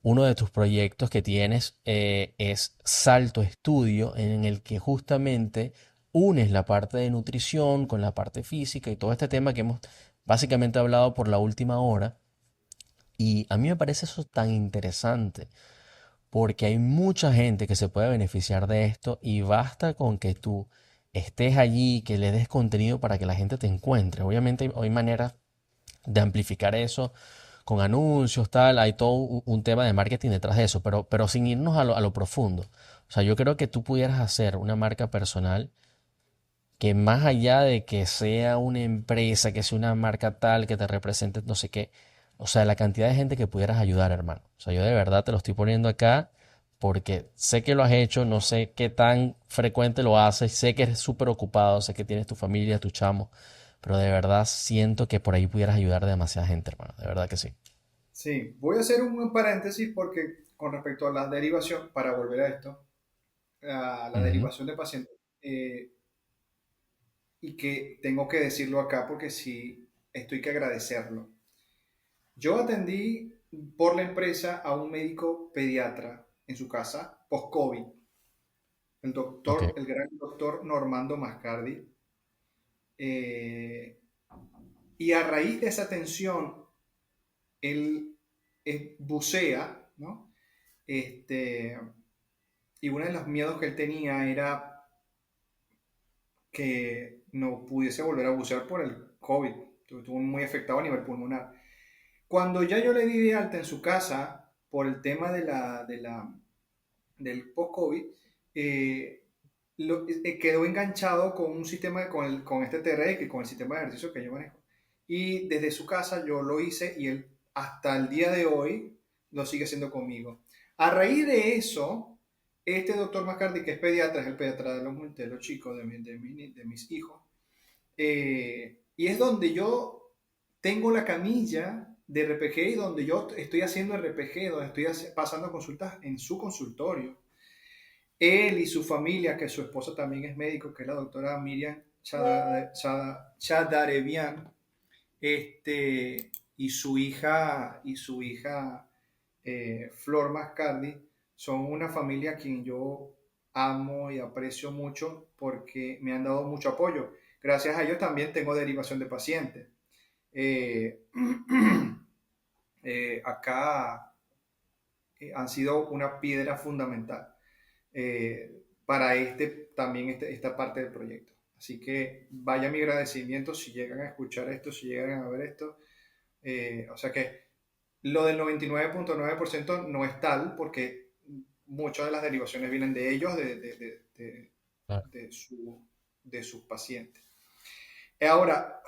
uno de tus proyectos que tienes es Salto Estudio, en el que justamente unes la parte de nutrición con la parte física y todo este tema que hemos básicamente hablado por la última hora. Y a mí me parece eso tan interesante porque hay mucha gente que se puede beneficiar de esto y basta con que tú estés allí, que le des contenido para que la gente te encuentre. Obviamente hay maneras de amplificar eso con anuncios, tal, hay todo un tema de marketing detrás de eso, pero sin irnos a lo profundo. O sea, yo creo que tú pudieras hacer una marca personal que más allá de que sea una empresa, que sea una marca tal, que te represente no sé qué, o sea, la cantidad de gente que pudieras ayudar, hermano. O sea, yo de verdad te lo estoy poniendo acá porque sé que lo has hecho, no sé qué tan frecuente lo haces, sé que eres súper ocupado, sé que tienes tu familia, tu chamo, pero de verdad siento que por ahí pudieras ayudar a demasiada gente, hermano, de verdad que sí. Sí, voy a hacer un paréntesis porque con respecto a la derivación, para volver a esto, a la Ujú. derivación de pacientes, y que tengo que decirlo acá porque sí, esto hay que agradecerlo. Yo atendí por la empresa a un médico pediatra en su casa post-COVID, Ok. el gran doctor Normando Mascardi. Eh, Y a raíz de esa tensión, él bucea, ¿no? Este, y uno de los miedos que él tenía era que no pudiese volver a bucear por el COVID. Estuvo muy afectado a nivel pulmonar. Cuando ya yo le di de alta en su casa por el tema del post-COVID, eh, quedó enganchado con un sistema, con este TRX, con el sistema de ejercicio que yo manejo. Y desde su casa yo lo hice y él hasta el día de hoy lo sigue haciendo conmigo. A raíz de eso, este doctor Mascardi, que es pediatra, es el pediatra de los chicos, de mis hijos, y es donde yo tengo la camilla de RPG y donde yo estoy haciendo RPG, donde estoy pasando consultas en su consultorio. Él y su familia, que su esposa también es médico, que es la doctora Miriam Chadarevian, y su hija Flor Mascardi, son una familia a quien yo amo y aprecio mucho porque me han dado mucho apoyo. Gracias a ellos también tengo derivación de pacientes. Eh, acá han sido una piedra fundamental para esta parte del proyecto. Así que vaya mi agradecimiento si llegan a escuchar esto, si llegan a ver esto. O sea que lo del 99.9% no es tal porque muchas de las derivaciones vienen de ellos, Claro. de, su, de sus pacientes. Ahora,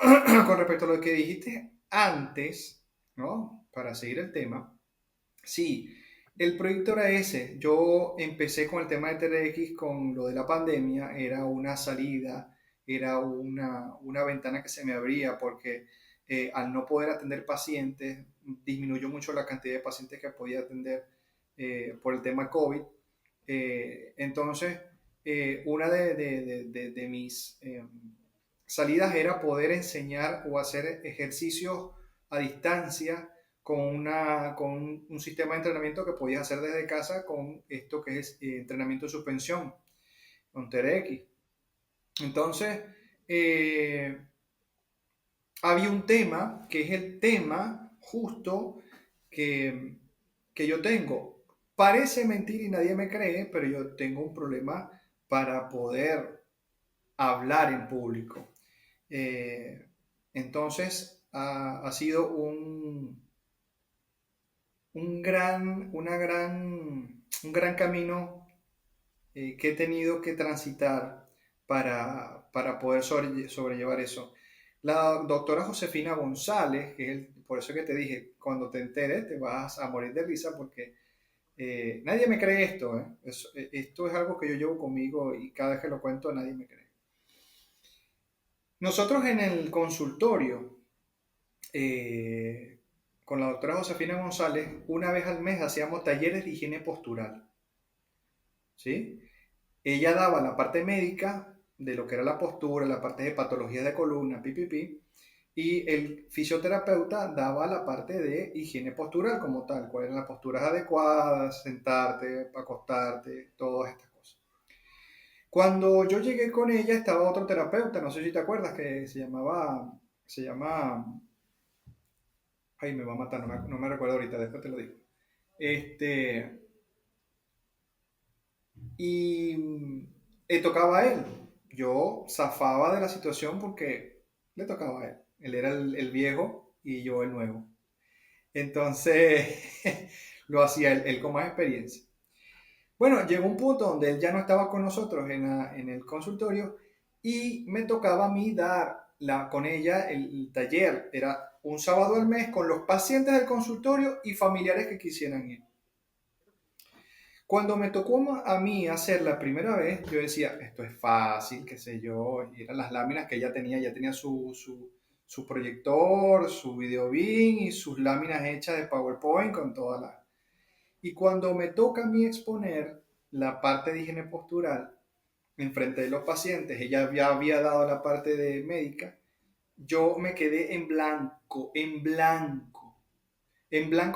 con respecto a lo que dijiste antes, ¿no? Para seguir el tema, sí, el proyecto era ese. Yo empecé con el tema de TRX con lo de la pandemia, era una salida, era una ventana que se me abría porque al no poder atender pacientes, disminuyó mucho la cantidad de pacientes que podía atender por el tema COVID. Entonces, una de mis salidas era poder enseñar o hacer ejercicios a distancia con un sistema de entrenamiento que podías hacer desde casa con esto que es entrenamiento de suspensión, con TRX. Entonces, eh, había un tema que es el tema justo que, que yo tengo. Parece mentira y nadie me cree, pero yo tengo un problema para poder hablar en público. Eh, entonces, ha sido un gran camino que he tenido que transitar para poder sobrellevar eso. La doctora Josefina González, que es por eso que te dije, cuando te enteres te vas a morir de risa porque nadie me cree esto. Esto es algo que yo llevo conmigo y cada vez que lo cuento nadie me cree. Nosotros en el consultorio, eh, con la doctora Josefina González, una vez al mes hacíamos talleres de higiene postural. ¿Sí? Ella daba la parte médica de lo que era la postura, la parte de patologías de columna, pipipi, y el fisioterapeuta daba la parte de higiene postural como tal, cuáles eran las posturas adecuadas, sentarte, acostarte, todas estas cosas. Cuando yo llegué con ella estaba otro terapeuta, no sé si te acuerdas, que se llama, ay, me va a matar, no me recuerdo ahorita, después te lo digo. Este, y le tocaba a él. Yo zafaba de la situación porque le tocaba a él. Él era el viejo y yo el nuevo. Entonces lo hacía él con más experiencia. Bueno, llegó un punto donde él ya no estaba con nosotros en el consultorio y me tocaba a mí dar con ella el taller. Era un sábado al mes con los pacientes del consultorio y familiares que quisieran ir. Cuando me tocó a mí hacer la primera vez, yo decía, esto es fácil, qué sé yo, y eran las láminas que ella tenía su proyector, su video beam y sus láminas hechas de PowerPoint con todas las... Y cuando me toca a mí exponer la parte de higiene postural en frente de los pacientes, ella ya había dado la parte de médica, yo me quedé en blanco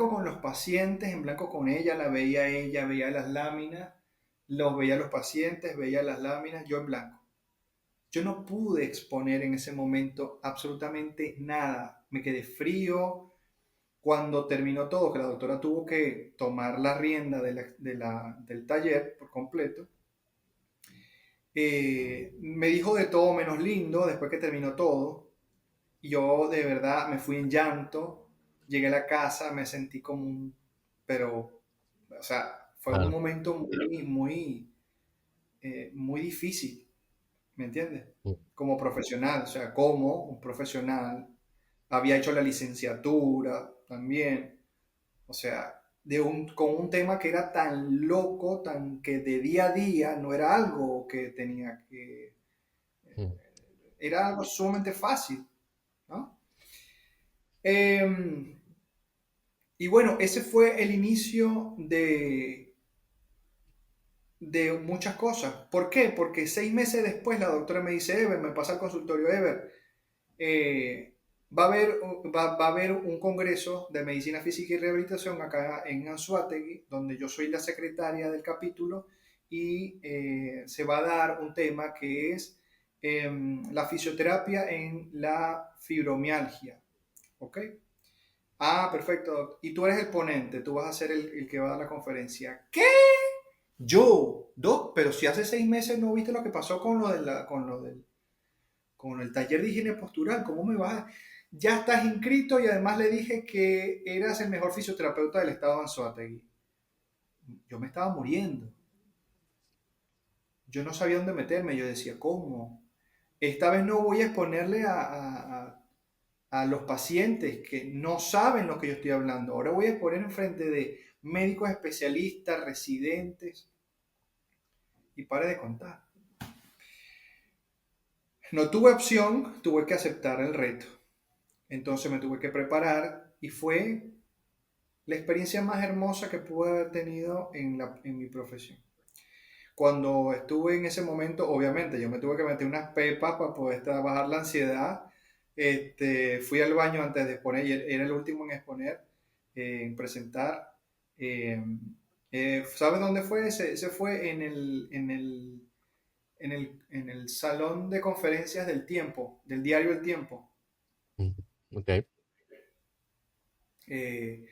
con los pacientes, en blanco con ella, veía las láminas, los veía los pacientes, veía las láminas, yo en blanco. yo no pude exponer en ese momento absolutamente nada. Me quedé frío. Cuando terminó todo, que la doctora tuvo que tomar la rienda del taller por completo, me dijo de todo menos lindo después que terminó todo. Y yo de verdad me fui en llanto. Llegué a la casa, me sentí como un... Pero, o sea, fue un Claro. momento muy difícil, ¿me entiendes? Mm, Como profesional, o sea, como un profesional, había hecho la licenciatura también, o sea, con un tema que era tan loco, tan que de día a día no era algo que tenía que, mm, era algo sumamente fácil, ¿no? Eh, y bueno, ese fue el inicio de muchas cosas. ¿Por qué? Porque 6 meses después la doctora me dice, Ever, me pasa al consultorio, Ever, eh, va a haber un congreso de medicina física y rehabilitación acá en Anzoátegui, donde yo soy la secretaria del capítulo, y se va a dar un tema que es la fisioterapia en la fibromialgia. ¿Ok? Ah, perfecto. Y tú eres el ponente, tú vas a ser el que va a dar la conferencia. ¿Qué? Yo, Doc, pero si hace 6 meses no viste lo que pasó con el taller de higiene postural, ¿cómo me vas a...? Ya estás inscrito y además le dije que eras el mejor fisioterapeuta del estado de Anzoátegui. Yo me estaba muriendo. Yo no sabía dónde meterme. Yo decía, ¿cómo? Esta vez no voy a exponerle a los pacientes que no saben lo que yo estoy hablando. Ahora voy a exponer en frente de médicos especialistas, residentes, y pare de contar. No tuve opción, tuve que aceptar el reto. Entonces me tuve que preparar y fue la experiencia más hermosa que pude haber tenido en mi profesión. Cuando estuve en ese momento, obviamente yo me tuve que meter unas pepas para poder bajar la ansiedad. Fui al baño antes de exponer, y era el último en exponer, en presentar. Eh, ¿Sabes dónde fue? Ese fue en el salón de conferencias del Tiempo, del diario El Tiempo. mm. Ok. Eh,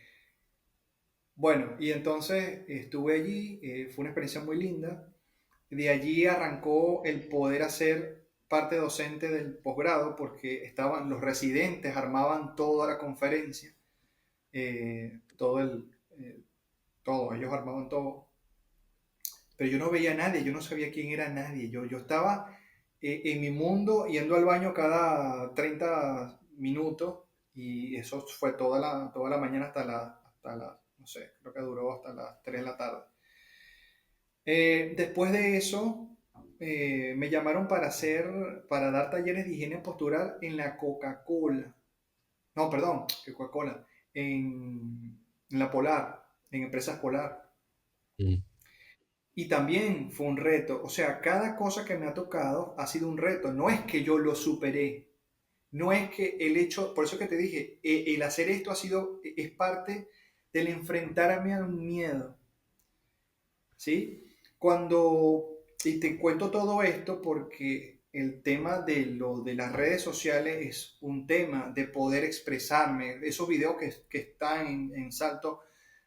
bueno, y entonces estuve allí, fue una experiencia muy linda. De allí arrancó el poder hacer parte docente del posgrado porque estaban los residentes, armaban toda la conferencia, todo todo, ellos armaban todo. Pero yo no veía a nadie, yo no sabía quién era nadie. Yo estaba en mi mundo yendo al baño cada 30 minutos y eso fue toda la mañana hasta la, no sé, creo que duró hasta las 3 de la tarde. Después de eso, me llamaron para dar talleres de higiene postural en la Coca-Cola. No, perdón, que Coca-Cola. En la Polar, en Empresas Polar. Mm, Y también fue un reto. O sea, cada cosa que me ha tocado ha sido un reto. No es que yo lo superé. No es que el hecho, por eso que te dije, el hacer esto es parte del enfrentarme a un miedo. ¿Sí? Y te cuento todo esto porque el tema de las redes sociales es un tema de poder expresarme. Esos videos que están en Salto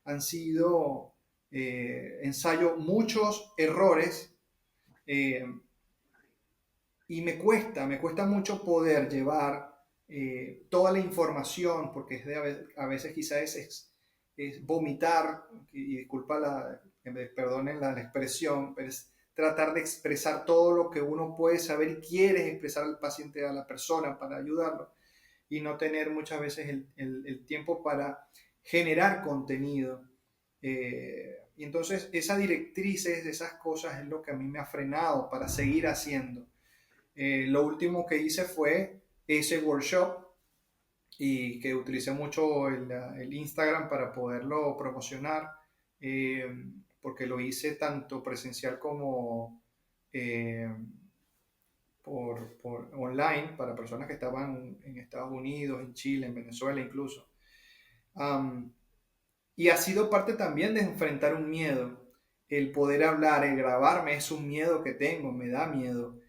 han sido ensayo, muchos errores, eh, y me cuesta mucho poder llevar toda la información, porque a veces quizás es vomitar, y disculpa que me perdonen la expresión, pero es tratar de expresar todo lo que uno puede saber y quiere expresar al paciente, a la persona, para ayudarlo, y no tener muchas veces el tiempo para generar contenido. Y entonces esa directrices, esas cosas es lo que a mí me ha frenado para seguir haciendo. Lo último que hice fue ese workshop y que utilicé mucho el Instagram para poderlo promocionar, eh, porque lo hice tanto presencial como eh, por online para personas que estaban en Estados Unidos, en Chile, en Venezuela incluso. Um, y ha sido parte también de enfrentar un miedo. El poder hablar, el grabarme es un miedo que tengo, me da miedo.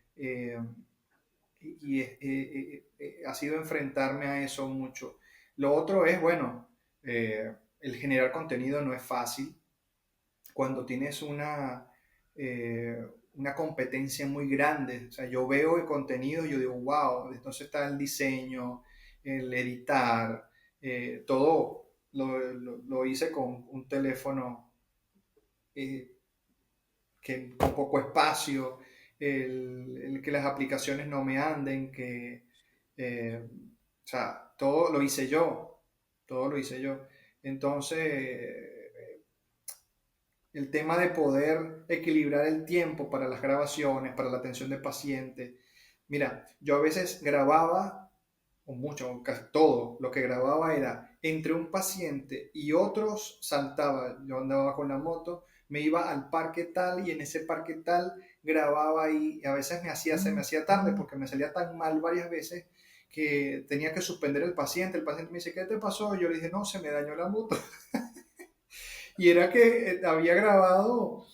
ha sido enfrentarme a eso mucho. Lo otro es, bueno, el generar contenido no es fácil. Cuando tienes una competencia muy grande, o sea, yo veo el contenido y yo digo, wow, entonces está el diseño, el editar, todo lo hice con un teléfono eh, con poco espacio, el que las aplicaciones no me anden, o sea, todo lo hice yo. Entonces, el tema de poder equilibrar el tiempo para las grabaciones, para la atención del paciente. Mira, yo a veces grababa, o mucho, casi todo lo que grababa era entre un paciente y otros saltaba. Yo andaba con la moto, me iba al parque tal y en ese parque tal grababa y a veces se me hacía tarde porque me salía tan mal varias veces que tenía que suspender el paciente. El paciente me dice, ¿qué te pasó? Yo le dije, no, se me dañó la moto. Y era que había grabado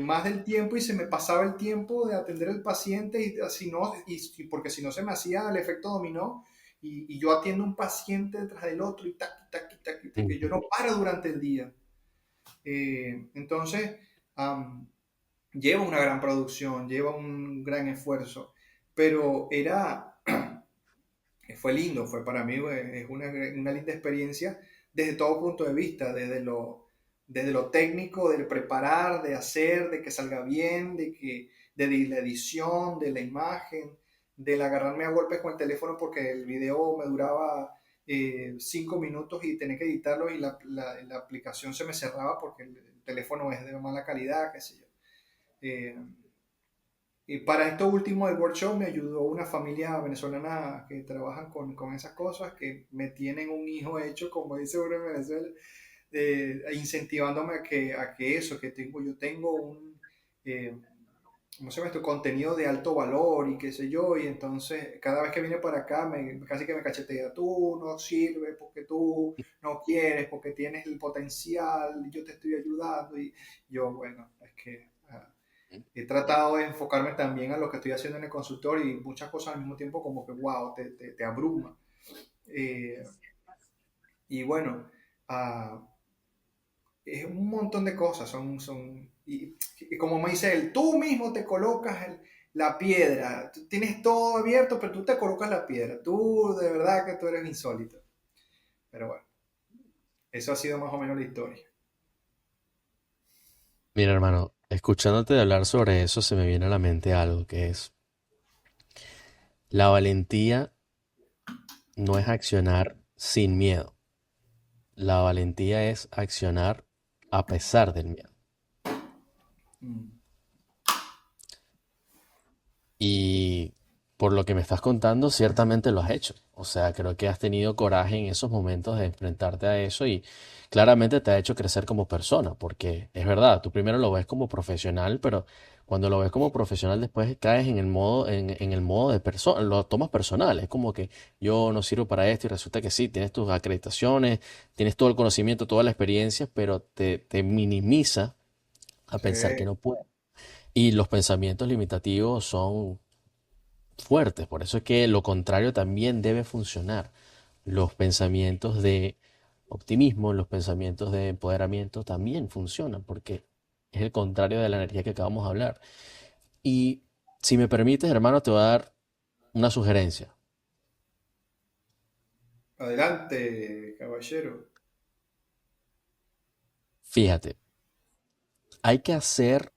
más del tiempo y se me pasaba el tiempo de atender al paciente y así no, y porque si no se me hacía el efecto dominó y yo atiendo un paciente detrás del otro y tac, tac, tac, tac, que yo no paro durante el día. Entonces, um, lleva una gran producción, lleva un gran esfuerzo, pero fue lindo, fue para mí es una linda experiencia desde todo punto de vista, desde lo técnico, del preparar, de hacer, de que salga bien, de la edición, de la imagen, del agarrarme a golpes con el teléfono porque el video me duraba 5 minutos y tenía que editarlo y la aplicación se me cerraba porque el teléfono es de mala calidad, qué sé yo. Eh, y para esto último del workshop me ayudó una familia venezolana que trabajan con esas cosas, que me tienen un hijo hecho, como dice uno en Venezuela, incentivándome a que eso, yo tengo eh, ¿cómo se llama esto? Contenido de alto valor y qué sé yo, y entonces cada vez que viene para acá casi que me cachetea, tú no sirves porque tú no quieres, porque tienes el potencial, yo te estoy ayudando, y yo, bueno, es que he tratado de enfocarme también a lo que estoy haciendo en el consultorio y muchas cosas al mismo tiempo como que, wow, te abruma. Eh, y bueno, uh, es un montón de cosas, y como me dice él, tú mismo te colocas la piedra, tú tienes todo abierto, pero tú te colocas la piedra, tú de verdad que tú eres insólito. Pero bueno, eso ha sido más o menos la historia. Mira, hermano, escuchándote hablar sobre eso se me viene a la mente algo que es la valentía no es accionar sin miedo. La valentía es accionar a pesar del miedo. Mm. Y por lo que me estás contando, ciertamente lo has hecho. O sea, creo que has tenido coraje en esos momentos de enfrentarte a eso y claramente te ha hecho crecer como persona, porque es verdad, tú primero lo ves como profesional, pero cuando lo ves como profesional después caes en el modo de persona, lo tomas personal. Es como que yo no sirvo para esto y resulta que sí, tienes tus acreditaciones, tienes todo el conocimiento, toda la experiencia, pero te minimiza a Sí, pensar que no puedes. Y los pensamientos limitativos son fuertes. Por eso es que lo contrario también debe funcionar. Los pensamientos de optimismo, los pensamientos de empoderamiento también funcionan porque es el contrario de la energía que acabamos de hablar. Y si me permites, hermano, te voy a dar una sugerencia. adelante, caballero. Fíjate, hay que hacer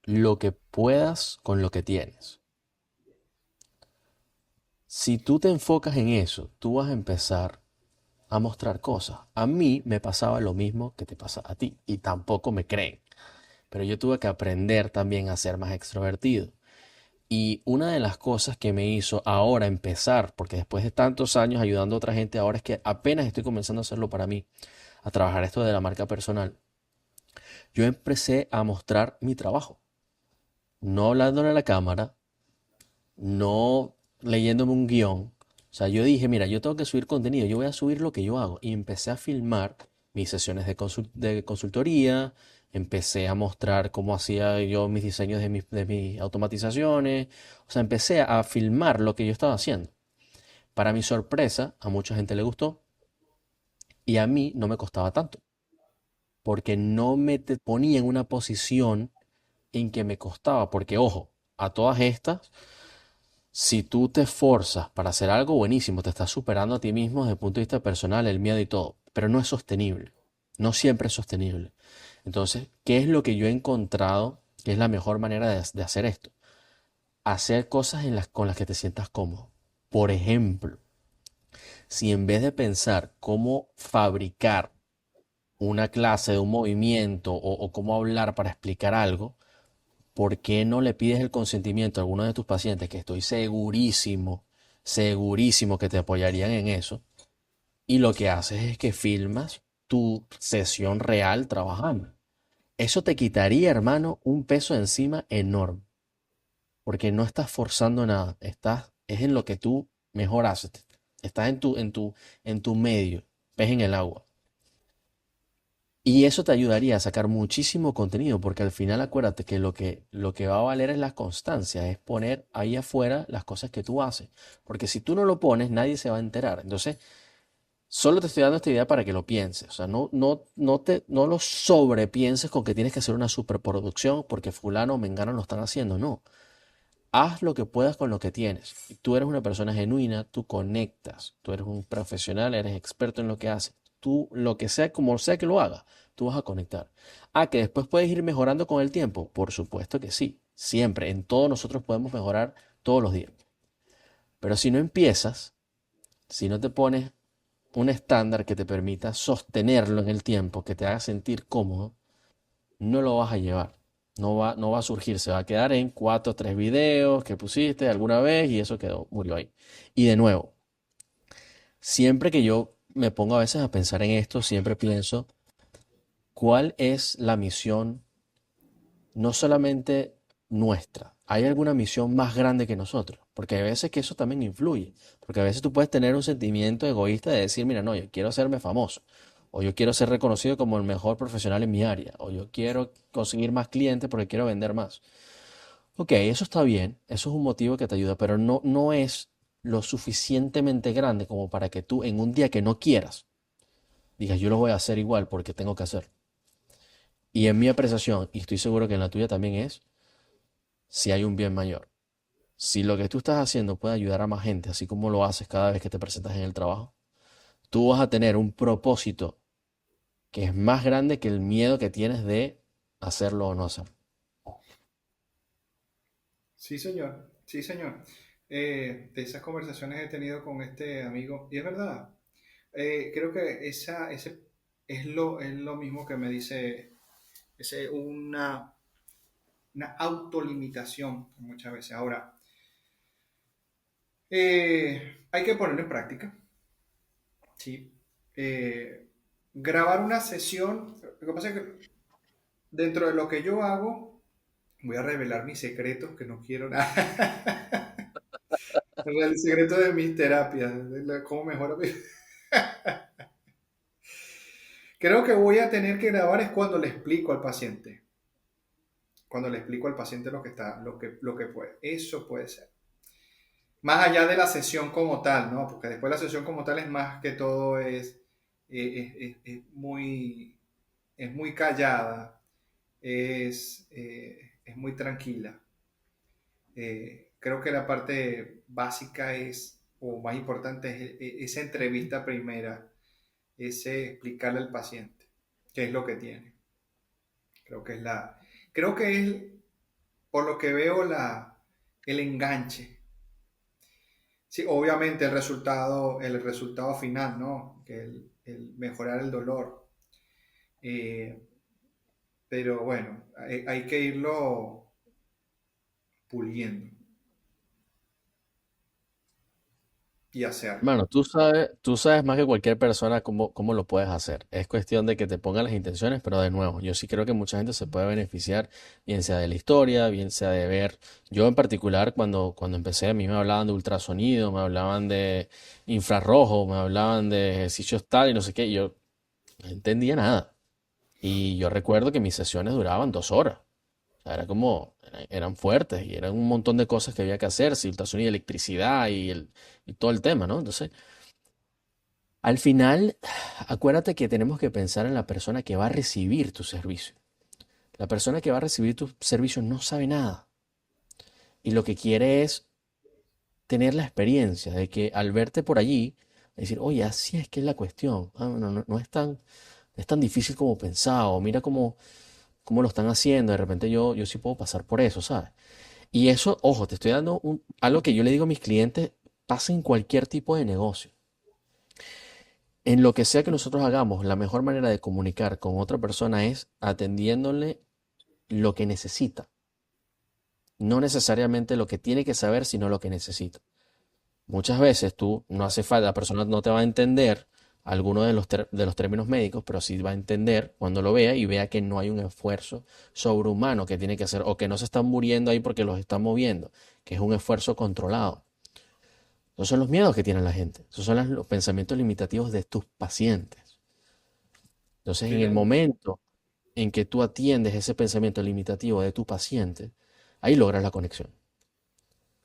lo que puedas con lo que tienes. Si tú te enfocas en eso, tú vas a empezar a mostrar cosas. A mí me pasaba lo mismo que te pasa a ti y tampoco me creen. Pero yo tuve que aprender también a ser más extrovertido. Y una de las cosas que me hizo ahora empezar, porque después de tantos años ayudando a otra gente, ahora es que apenas estoy comenzando a hacerlo para mí, a trabajar esto de la marca personal, yo empecé a mostrar mi trabajo, no hablándole a la cámara, no leyéndome un guión. O sea, yo dije, mira, yo tengo que subir contenido, yo voy a subir lo que yo hago. Y empecé a filmar mis sesiones de consultoría, empecé a mostrar cómo hacía yo mis diseños de mis automatizaciones, o sea, empecé a filmar lo que yo estaba haciendo. Para mi sorpresa, a mucha gente le gustó y a mí no me costaba tanto, porque no ponía en una posición en que me costaba, porque ojo, a todas estas, si tú te esfuerzas para hacer algo buenísimo, te estás superando a ti mismo desde el punto de vista personal, el miedo y todo, pero no es sostenible, no siempre es sostenible. Entonces, ¿qué es lo que yo he encontrado que es la mejor manera de hacer esto? Hacer cosas con las que te sientas cómodo. Por ejemplo, si en vez de pensar cómo fabricar una clase de un movimiento o cómo hablar para explicar algo, ¿por qué no le pides el consentimiento a alguno de tus pacientes que estoy segurísimo, segurísimo que te apoyarían en eso? Y lo que haces es que filmas tu sesión real trabajando. Eso te quitaría, hermano, un peso encima enorme, porque no estás forzando nada, es en lo que tú mejor haces. Estás en tu medio, pez en el agua. Y eso te ayudaría a sacar muchísimo contenido, porque al final acuérdate que lo que va a valer es la constancia, es poner ahí afuera las cosas que tú haces. Porque si tú no lo pones, nadie se va a enterar. Entonces, solo te estoy dando esta idea para que lo pienses. O sea, no lo sobrepienses con que tienes que hacer una superproducción porque fulano o mengano lo están haciendo. No. Haz lo que puedas con lo que tienes. Y tú eres una persona genuina, tú conectas, tú eres un profesional, eres experto en lo que haces. Tú, lo que sea, como sea que lo hagas, tú vas a conectar. Ah, que después puedes ir mejorando con el tiempo. Por supuesto que sí. Siempre, en todo nosotros podemos mejorar todos los días. Pero si no empiezas, si no te pones un estándar que te permita sostenerlo en el tiempo, que te haga sentir cómodo, no lo vas a llevar. No va a surgir, se va a quedar en 4 o 3 videos que pusiste alguna vez y eso quedó, murió ahí. Y de nuevo, siempre que yo me pongo a veces a pensar en esto, siempre pienso, ¿cuál es la misión no solamente nuestra? ¿Hay alguna misión más grande que nosotros? Porque hay veces que eso también influye. Porque a veces tú puedes tener un sentimiento egoísta de decir, mira, no, yo quiero hacerme famoso. O yo quiero ser reconocido como el mejor profesional en mi área. O yo quiero conseguir más clientes porque quiero vender más. Ok, eso está bien. Eso es un motivo que te ayuda. Pero no es lo suficientemente grande como para que tú en un día que no quieras digas, yo lo voy a hacer igual porque tengo que hacer. Y en mi apreciación, y estoy seguro que en la tuya también es, si hay un bien mayor. Si lo que tú estás haciendo puede ayudar a más gente, así como lo haces cada vez que te presentas en el trabajo, tú vas a tener un propósito que es más grande que el miedo que tienes de hacerlo o no hacerlo. Sí, señor, sí, señor. De esas conversaciones he tenido con este amigo, y es verdad, creo que ese es lo mismo que me dice, una autolimitación muchas veces. Ahora, hay que ponerlo en práctica, ¿sí? Grabar una sesión, lo que pasa es que dentro de lo que yo hago, voy a revelar mis secretos que no quiero nada. El secreto de mis terapias, cómo mejoro. Creo que voy a tener que grabar es cuando le explico al paciente. Cuando le explico al paciente lo que puede. Eso puede ser. Más allá de la sesión como tal, ¿no? Porque después la sesión como tal es más que todo es muy callada, es muy tranquila. Creo que la parte básica o más importante, esa entrevista primera, ese explicarle al paciente qué es lo que tiene. Creo que es creo que es, por lo que veo, el enganche. Sí, obviamente el resultado final, ¿no? Que el mejorar el dolor. Eh, pero bueno, hay que irlo puliendo y hacerlo. Hermano, tú sabes más que cualquier persona cómo lo puedes hacer. Es cuestión de que te pongan las intenciones, pero de nuevo, yo sí creo que mucha gente se puede beneficiar, bien sea de la historia, bien sea de ver. Yo en particular, cuando empecé, a mí me hablaban de ultrasonido, me hablaban de infrarrojo, me hablaban de ejercicios tal y no sé qué, y yo no entendía nada. Y yo recuerdo que mis sesiones duraban 2 horas. O sea, era como, eran fuertes y eran un montón de cosas que había que hacer, situación y electricidad y todo el tema, ¿no? Entonces, al final, acuérdate que tenemos que pensar en la persona que va a recibir tu servicio. La persona que va a recibir tu servicio no sabe nada y lo que quiere es tener la experiencia de que al verte por allí, decir, oye, así es que es la cuestión. Ah, no es tan difícil como pensaba, o mira cómo lo están haciendo, de repente yo sí puedo pasar por eso, ¿sabes? Y eso, ojo, te estoy dando algo que yo le digo a mis clientes, pasa en cualquier tipo de negocio. En lo que sea que nosotros hagamos, la mejor manera de comunicar con otra persona es atendiéndole lo que necesita. No necesariamente lo que tiene que saber, sino lo que necesita. Muchas veces tú no hace falta, la persona no te va a entender alguno de los términos médicos, pero sí va a entender cuando lo vea y vea que no hay un esfuerzo sobrehumano que tiene que hacer o que no se están muriendo ahí porque los están moviendo, que es un esfuerzo controlado. Esos son los miedos que tiene la gente. Esos son los pensamientos limitativos de tus pacientes. Entonces, en el Fíjate, momento en que tú atiendes ese pensamiento limitativo de tu paciente, ahí logras la conexión.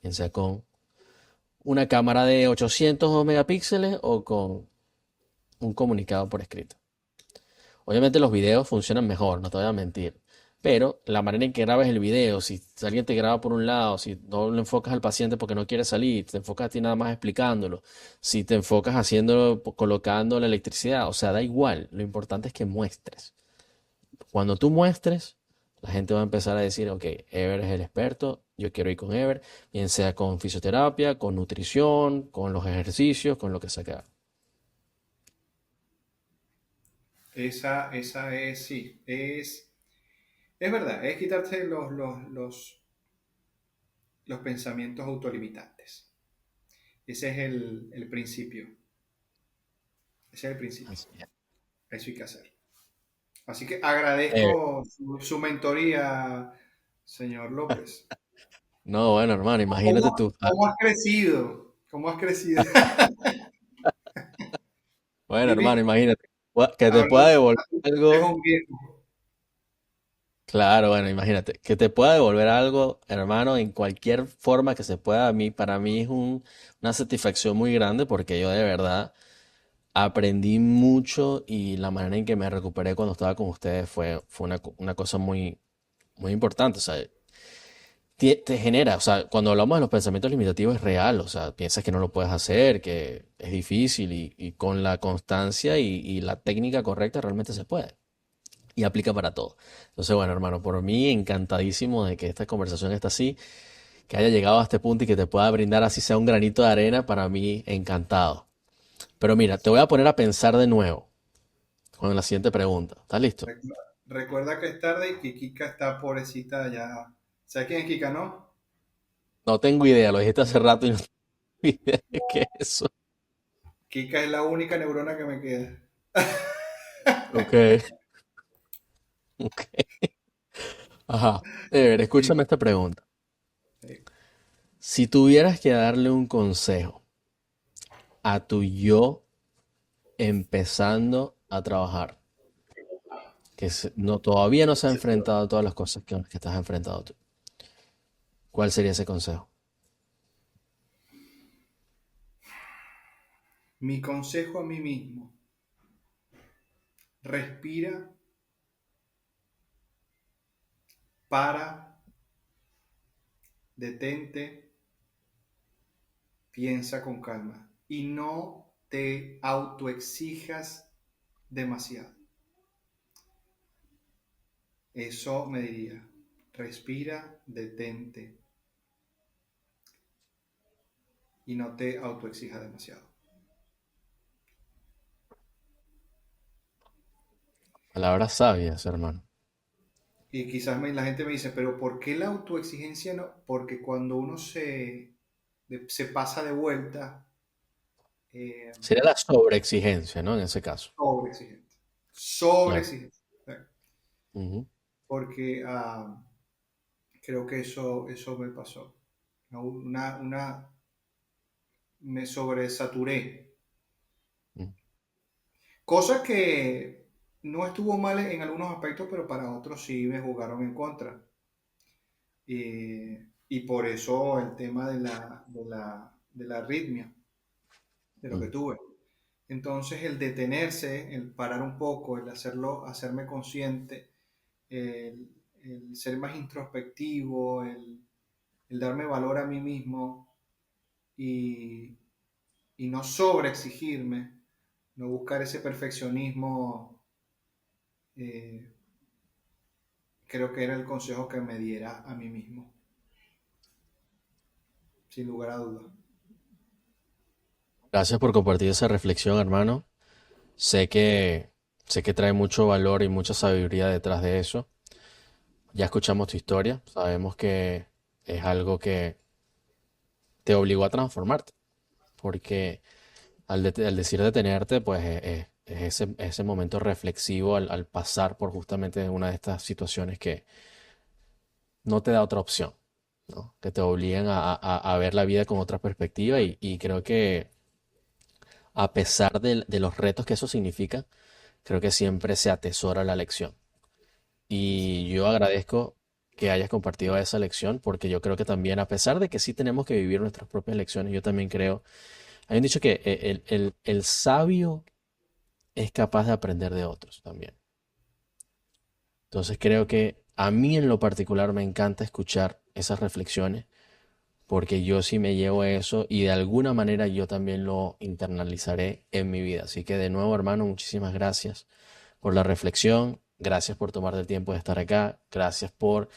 Bien sea con una cámara de 800 megapíxeles o con un comunicado por escrito. Obviamente los videos funcionan mejor, no te voy a mentir. Pero la manera en que grabes el video, si alguien te graba por un lado, si no lo enfocas al paciente porque no quiere salir, te enfocas a ti nada más explicándolo, si te enfocas haciéndolo, colocando la electricidad, o sea, da igual, lo importante es que muestres. Cuando tú muestres, la gente va a empezar a decir, ok, Ever es el experto, yo quiero ir con Ever, bien sea con fisioterapia, con nutrición, con los ejercicios, con lo que sea que haga. esa es, sí, es verdad, es quitarse los pensamientos autolimitantes. Ese es el principio. Ese es el principio. Así es. Eso hay que hacer. Así que Ever. agradezco su mentoría, señor López. No, bueno, hermano, imagínate ¿Cómo, tú. cómo has crecido? ¿Cómo has crecido? Bueno, hermano, Vivi, imagínate. Que te ahora pueda devolver es algo. un viejo. Claro, bueno, imagínate. Que te pueda devolver algo, hermano, en cualquier forma que se pueda. Para mí es una satisfacción muy grande porque yo de verdad aprendí mucho y la manera en que me recuperé cuando estaba con ustedes fue una cosa muy importante. O sea, te genera, o sea, cuando hablamos de los pensamientos limitativos es real, o sea, piensas que no lo puedes hacer, que es difícil y con la constancia y la técnica correcta realmente se puede. Y aplica para todo. Entonces, bueno, hermano, por mí encantadísimo de que esta conversación esté así, que haya llegado a este punto y que te pueda brindar así sea un granito de arena, para mí encantado. Pero mira, te voy a poner a pensar de nuevo con la siguiente pregunta. ¿Estás listo? Recuerda que es tarde y que Kika está pobrecita ya. ¿Sabes quién es Kika, no? No tengo idea, lo dijiste hace rato y no tengo idea de qué es eso. Kika es la única neurona que me queda. Ok, ok. Ajá. Escúchame Sí, esta pregunta. sí. Si tuvieras que darle un consejo a tu yo empezando a trabajar, todavía no se ha enfrentado a todas las cosas que estás enfrentado tú, ¿cuál sería ese consejo? Mi consejo a mí mismo. Respira, para, detente, piensa con calma y no te autoexijas demasiado. Eso me diría, respira, detente y no te autoexijas demasiado. Palabras sabias, hermano. Y quizás la gente me dice, pero ¿por qué la autoexigencia no? Porque cuando uno se pasa de vuelta, eh, Sería la sobreexigencia, ¿no? En ese caso. sobreexigente. Claro. Sobreexigente. Ujú, Porque creo que eso me pasó. Me sobresaturé. ujú. Cosa que, no estuvo mal en algunos aspectos, pero para otros sí me jugaron en contra. Y por eso el tema de la arritmia, de lo que Mm. tuve. Entonces el detenerse, el parar un poco, el hacerlo, hacerme consciente, el ser más introspectivo, el darme valor a mí mismo y, y no sobreexigirme, no buscar ese perfeccionismo, eh, creo que era el consejo que me diera a mí mismo, sin lugar a dudas. Gracias por compartir esa reflexión, hermano. Sé que, sé que trae mucho valor y mucha sabiduría detrás de eso. Ya escuchamos tu historia, sabemos que es algo que te obligó a transformarte, porque al decir detenerte, pues es ese momento reflexivo al pasar por justamente una de estas situaciones que no te da otra opción, ¿no? Que te obligan a ver la vida con otra perspectiva y creo que a pesar de los retos que eso significa, creo que siempre se atesora la lección. Y yo agradezco que hayas compartido esa lección porque yo creo que también, a pesar de que sí tenemos que vivir nuestras propias lecciones, yo también creo, hay un dicho que el sabio es capaz de aprender de otros también. Entonces creo que a mí en lo particular me encanta escuchar esas reflexiones porque yo sí me llevo eso y de alguna manera yo también lo internalizaré en mi vida. Así que de nuevo, hermano, muchísimas gracias por la reflexión, gracias por tomarte el tiempo de estar acá, gracias por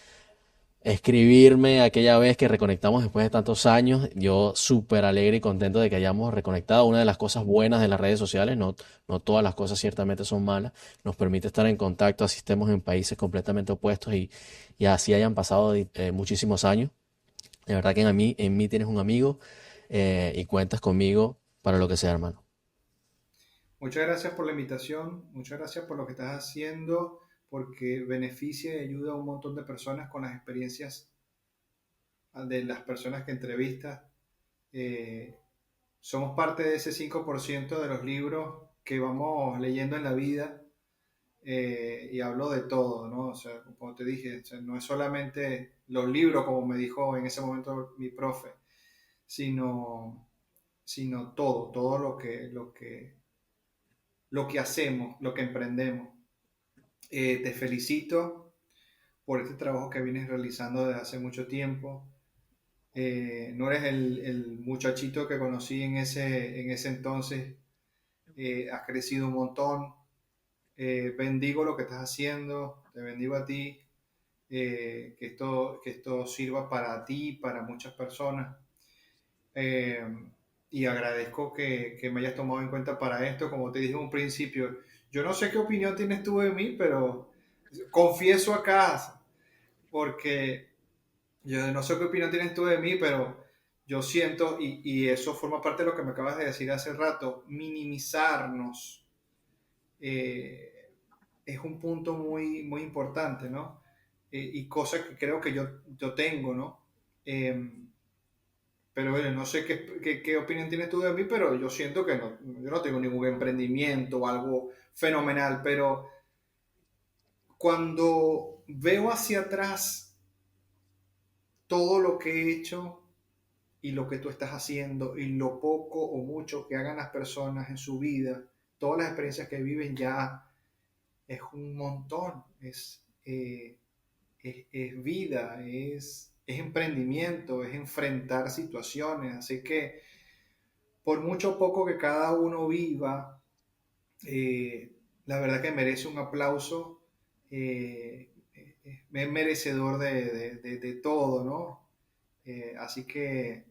escribirme aquella vez que reconectamos después de tantos años. Yo súper alegre y contento de que hayamos reconectado. Una de las cosas buenas de las redes sociales, no, no todas las cosas ciertamente son malas, nos permite estar en contacto, así estemos en países completamente opuestos y así hayan pasado muchísimos años. De verdad que en mí tienes un amigo y cuentas conmigo para lo que sea, hermano. Muchas gracias por la invitación, muchas gracias por lo que estás haciendo, porque beneficia y ayuda a un montón de personas con las experiencias de las personas que entrevistas. Eh, Somos parte de ese 5% de los libros que vamos leyendo en la vida, y hablo de todo, ¿no? O sea, como te dije, o sea, no es solamente los libros, como me dijo en ese momento mi profe, sino, sino todo, todo lo que hacemos, lo que emprendemos. Te felicito por este trabajo que vienes realizando desde hace mucho tiempo. No eres el muchachito que conocí en ese entonces. Has crecido un montón. Bendigo lo que estás haciendo. Te bendigo a ti. Que esto sirva para ti, para muchas personas. Eh, y agradezco que me hayas tomado en cuenta para esto. Como te dije en un principio, yo no sé qué opinión tienes tú de mí, pero confieso acá, porque yo no sé qué opinión tienes tú de mí, pero yo siento, y eso forma parte de lo que me acabas de decir hace rato, minimizarnos es un punto muy, muy importante, ¿no? Y cosa que creo que yo tengo, ¿no? Eh, pero bueno, no sé qué opinión tienes tú de mí, pero yo siento que no, yo no tengo ningún emprendimiento o algo fenomenal, pero cuando veo hacia atrás todo lo que he hecho y lo que tú estás haciendo y lo poco o mucho que hagan las personas en su vida, todas las experiencias que viven ya es un montón, es vida, es emprendimiento, es enfrentar situaciones, así que por mucho poco que cada uno viva, la verdad que merece un aplauso, es merecedor de todo, ¿no? Así que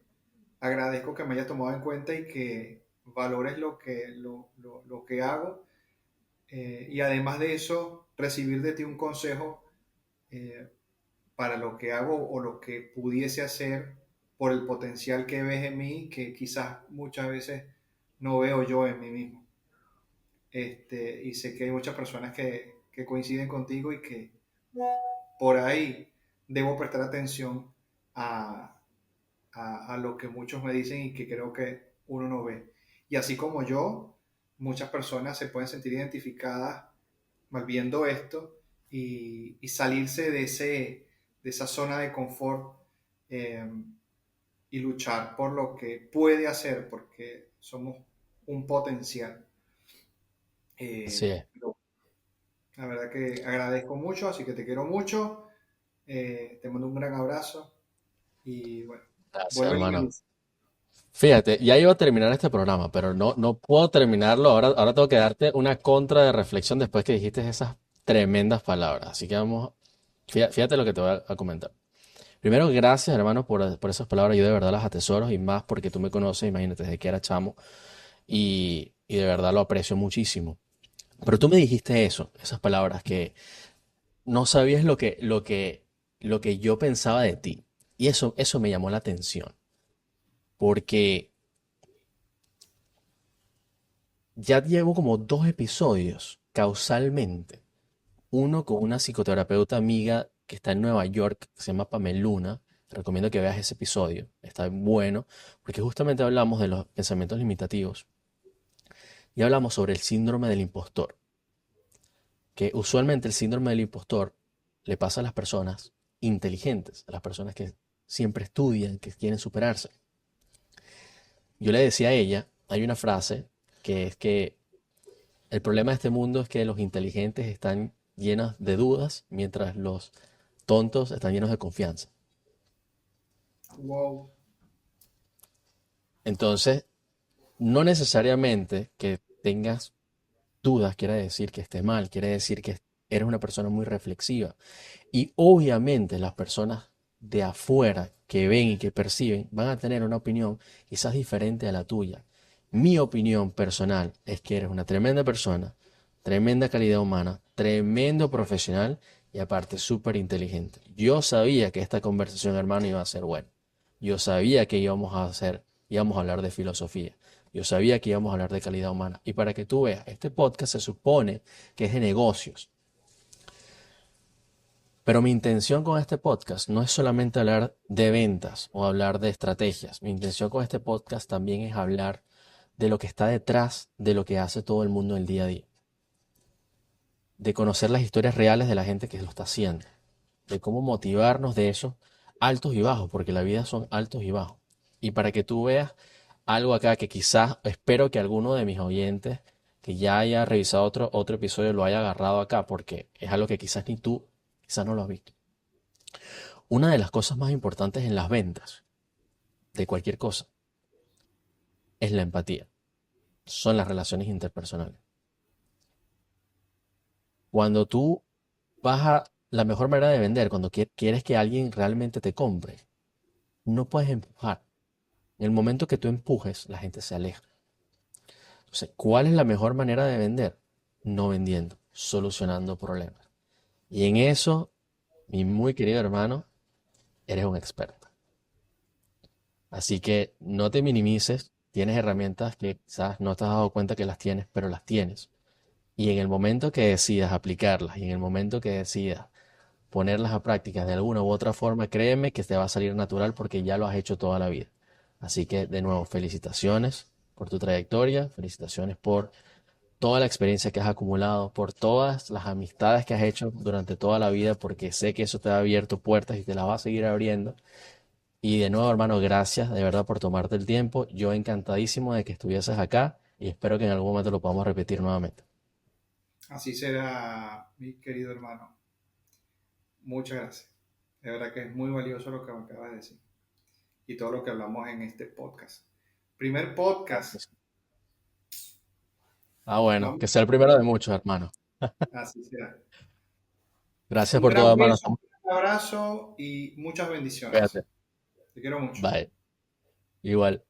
agradezco que me hayas tomado en cuenta y que valores lo que hago, y además de eso, recibir de ti un consejo eh, para lo que hago o lo que pudiese hacer por el potencial que ves en mí, que quizás muchas veces no veo yo en mí mismo. Y sé que hay muchas personas que coinciden contigo y que por ahí debo prestar atención a, a lo que muchos me dicen y que creo que uno no ve. Y así como yo, muchas personas se pueden sentir identificadas viendo esto y salirse de esa zona de confort, eh, y luchar por lo que puede hacer, porque somos un potencial. Así es. La verdad que agradezco mucho, así que te quiero mucho. Te mando un gran abrazo y bueno, Gracias, vuelve la hermano. luz. Fíjate, ya iba a terminar este programa, pero no puedo terminarlo. Ahora tengo que darte una contra de reflexión después que dijiste esas tremendas palabras. Así que vamos, fíjate lo que te voy a comentar. Primero, gracias, hermano, por esas palabras. Yo de verdad las atesoro y más porque tú me conoces, imagínate, desde que era chamo y de verdad lo aprecio muchísimo. Pero tú me dijiste eso, esas palabras que no sabías lo que yo pensaba de ti. Y eso me llamó la atención, porque ya llevo como dos episodios causalmente. Uno con una psicoterapeuta amiga que está en Nueva York, que se llama Pameluna. Te recomiendo que veas ese episodio. Está bueno, porque justamente hablamos de los pensamientos limitativos y hablamos sobre el síndrome del impostor, que usualmente el síndrome del impostor le pasa a las personas inteligentes, a las personas que siempre estudian, que quieren superarse. Yo le decía a ella, hay una frase que es que el problema de este mundo es que los inteligentes están llenos de dudas, mientras los tontos están llenos de confianza. Wow. Entonces, no necesariamente que tengas dudas quiere decir que estés mal, quiere decir que eres una persona muy reflexiva. Y obviamente las personas de afuera que ven y que perciben van a tener una opinión quizás diferente a la tuya. Mi opinión personal es que eres una tremenda persona, tremenda calidad humana, tremendo profesional y aparte súper inteligente. Yo sabía que esta conversación, hermano, iba a ser buena. Yo sabía que íbamos a hablar de filosofía. Yo sabía que íbamos a hablar de calidad humana. Y para que tú veas, este podcast se supone que es de negocios. Pero mi intención con este podcast no es solamente hablar de ventas o hablar de estrategias. Mi intención con este podcast también es hablar de lo que está detrás de lo que hace todo el mundo el día a día. De conocer las historias reales de la gente que lo está haciendo. De cómo motivarnos de esos altos y bajos, porque la vida son altos y bajos. Y para que tú veas algo acá que quizás espero que alguno de mis oyentes que ya haya revisado otro episodio lo haya agarrado acá, porque es algo que quizás ni tú, quizás no lo has visto. Una de las cosas más importantes en las ventas de cualquier cosa es la empatía, son las relaciones interpersonales. Cuando tú vas a la mejor manera de vender, cuando quieres que alguien realmente te compre, no puedes empujar. En el momento que tú empujes, la gente se aleja. Entonces, ¿cuál es la mejor manera de vender? No vendiendo, solucionando problemas. Y en eso, mi muy querido hermano, eres un experto. Así que no te minimices, tienes herramientas que quizás no te has dado cuenta que las tienes, pero las tienes. Y en el momento que decidas aplicarlas y en el momento que decidas ponerlas a práctica de alguna u otra forma, créeme que te va a salir natural porque ya lo has hecho toda la vida. Así que de nuevo, felicitaciones por tu trayectoria, felicitaciones por toda la experiencia que has acumulado, por todas las amistades que has hecho durante toda la vida, porque sé que eso te ha abierto puertas y te las va a seguir abriendo. Y de nuevo, hermano, gracias de verdad por tomarte el tiempo. Yo encantadísimo de que estuvieses acá y espero que en algún momento lo podamos repetir nuevamente. Así será, mi querido hermano. Muchas gracias. De verdad que es muy valioso lo que me acabas de decir y todo lo que hablamos en este podcast. Primer Claro que podcast. sí. Ah, bueno, Vamos, que sea el primero de muchos, hermano. así será. Gracias Un por gran todo, hermano. beso, un abrazo y muchas bendiciones. Cuídate. Te quiero mucho. Bye. Igual.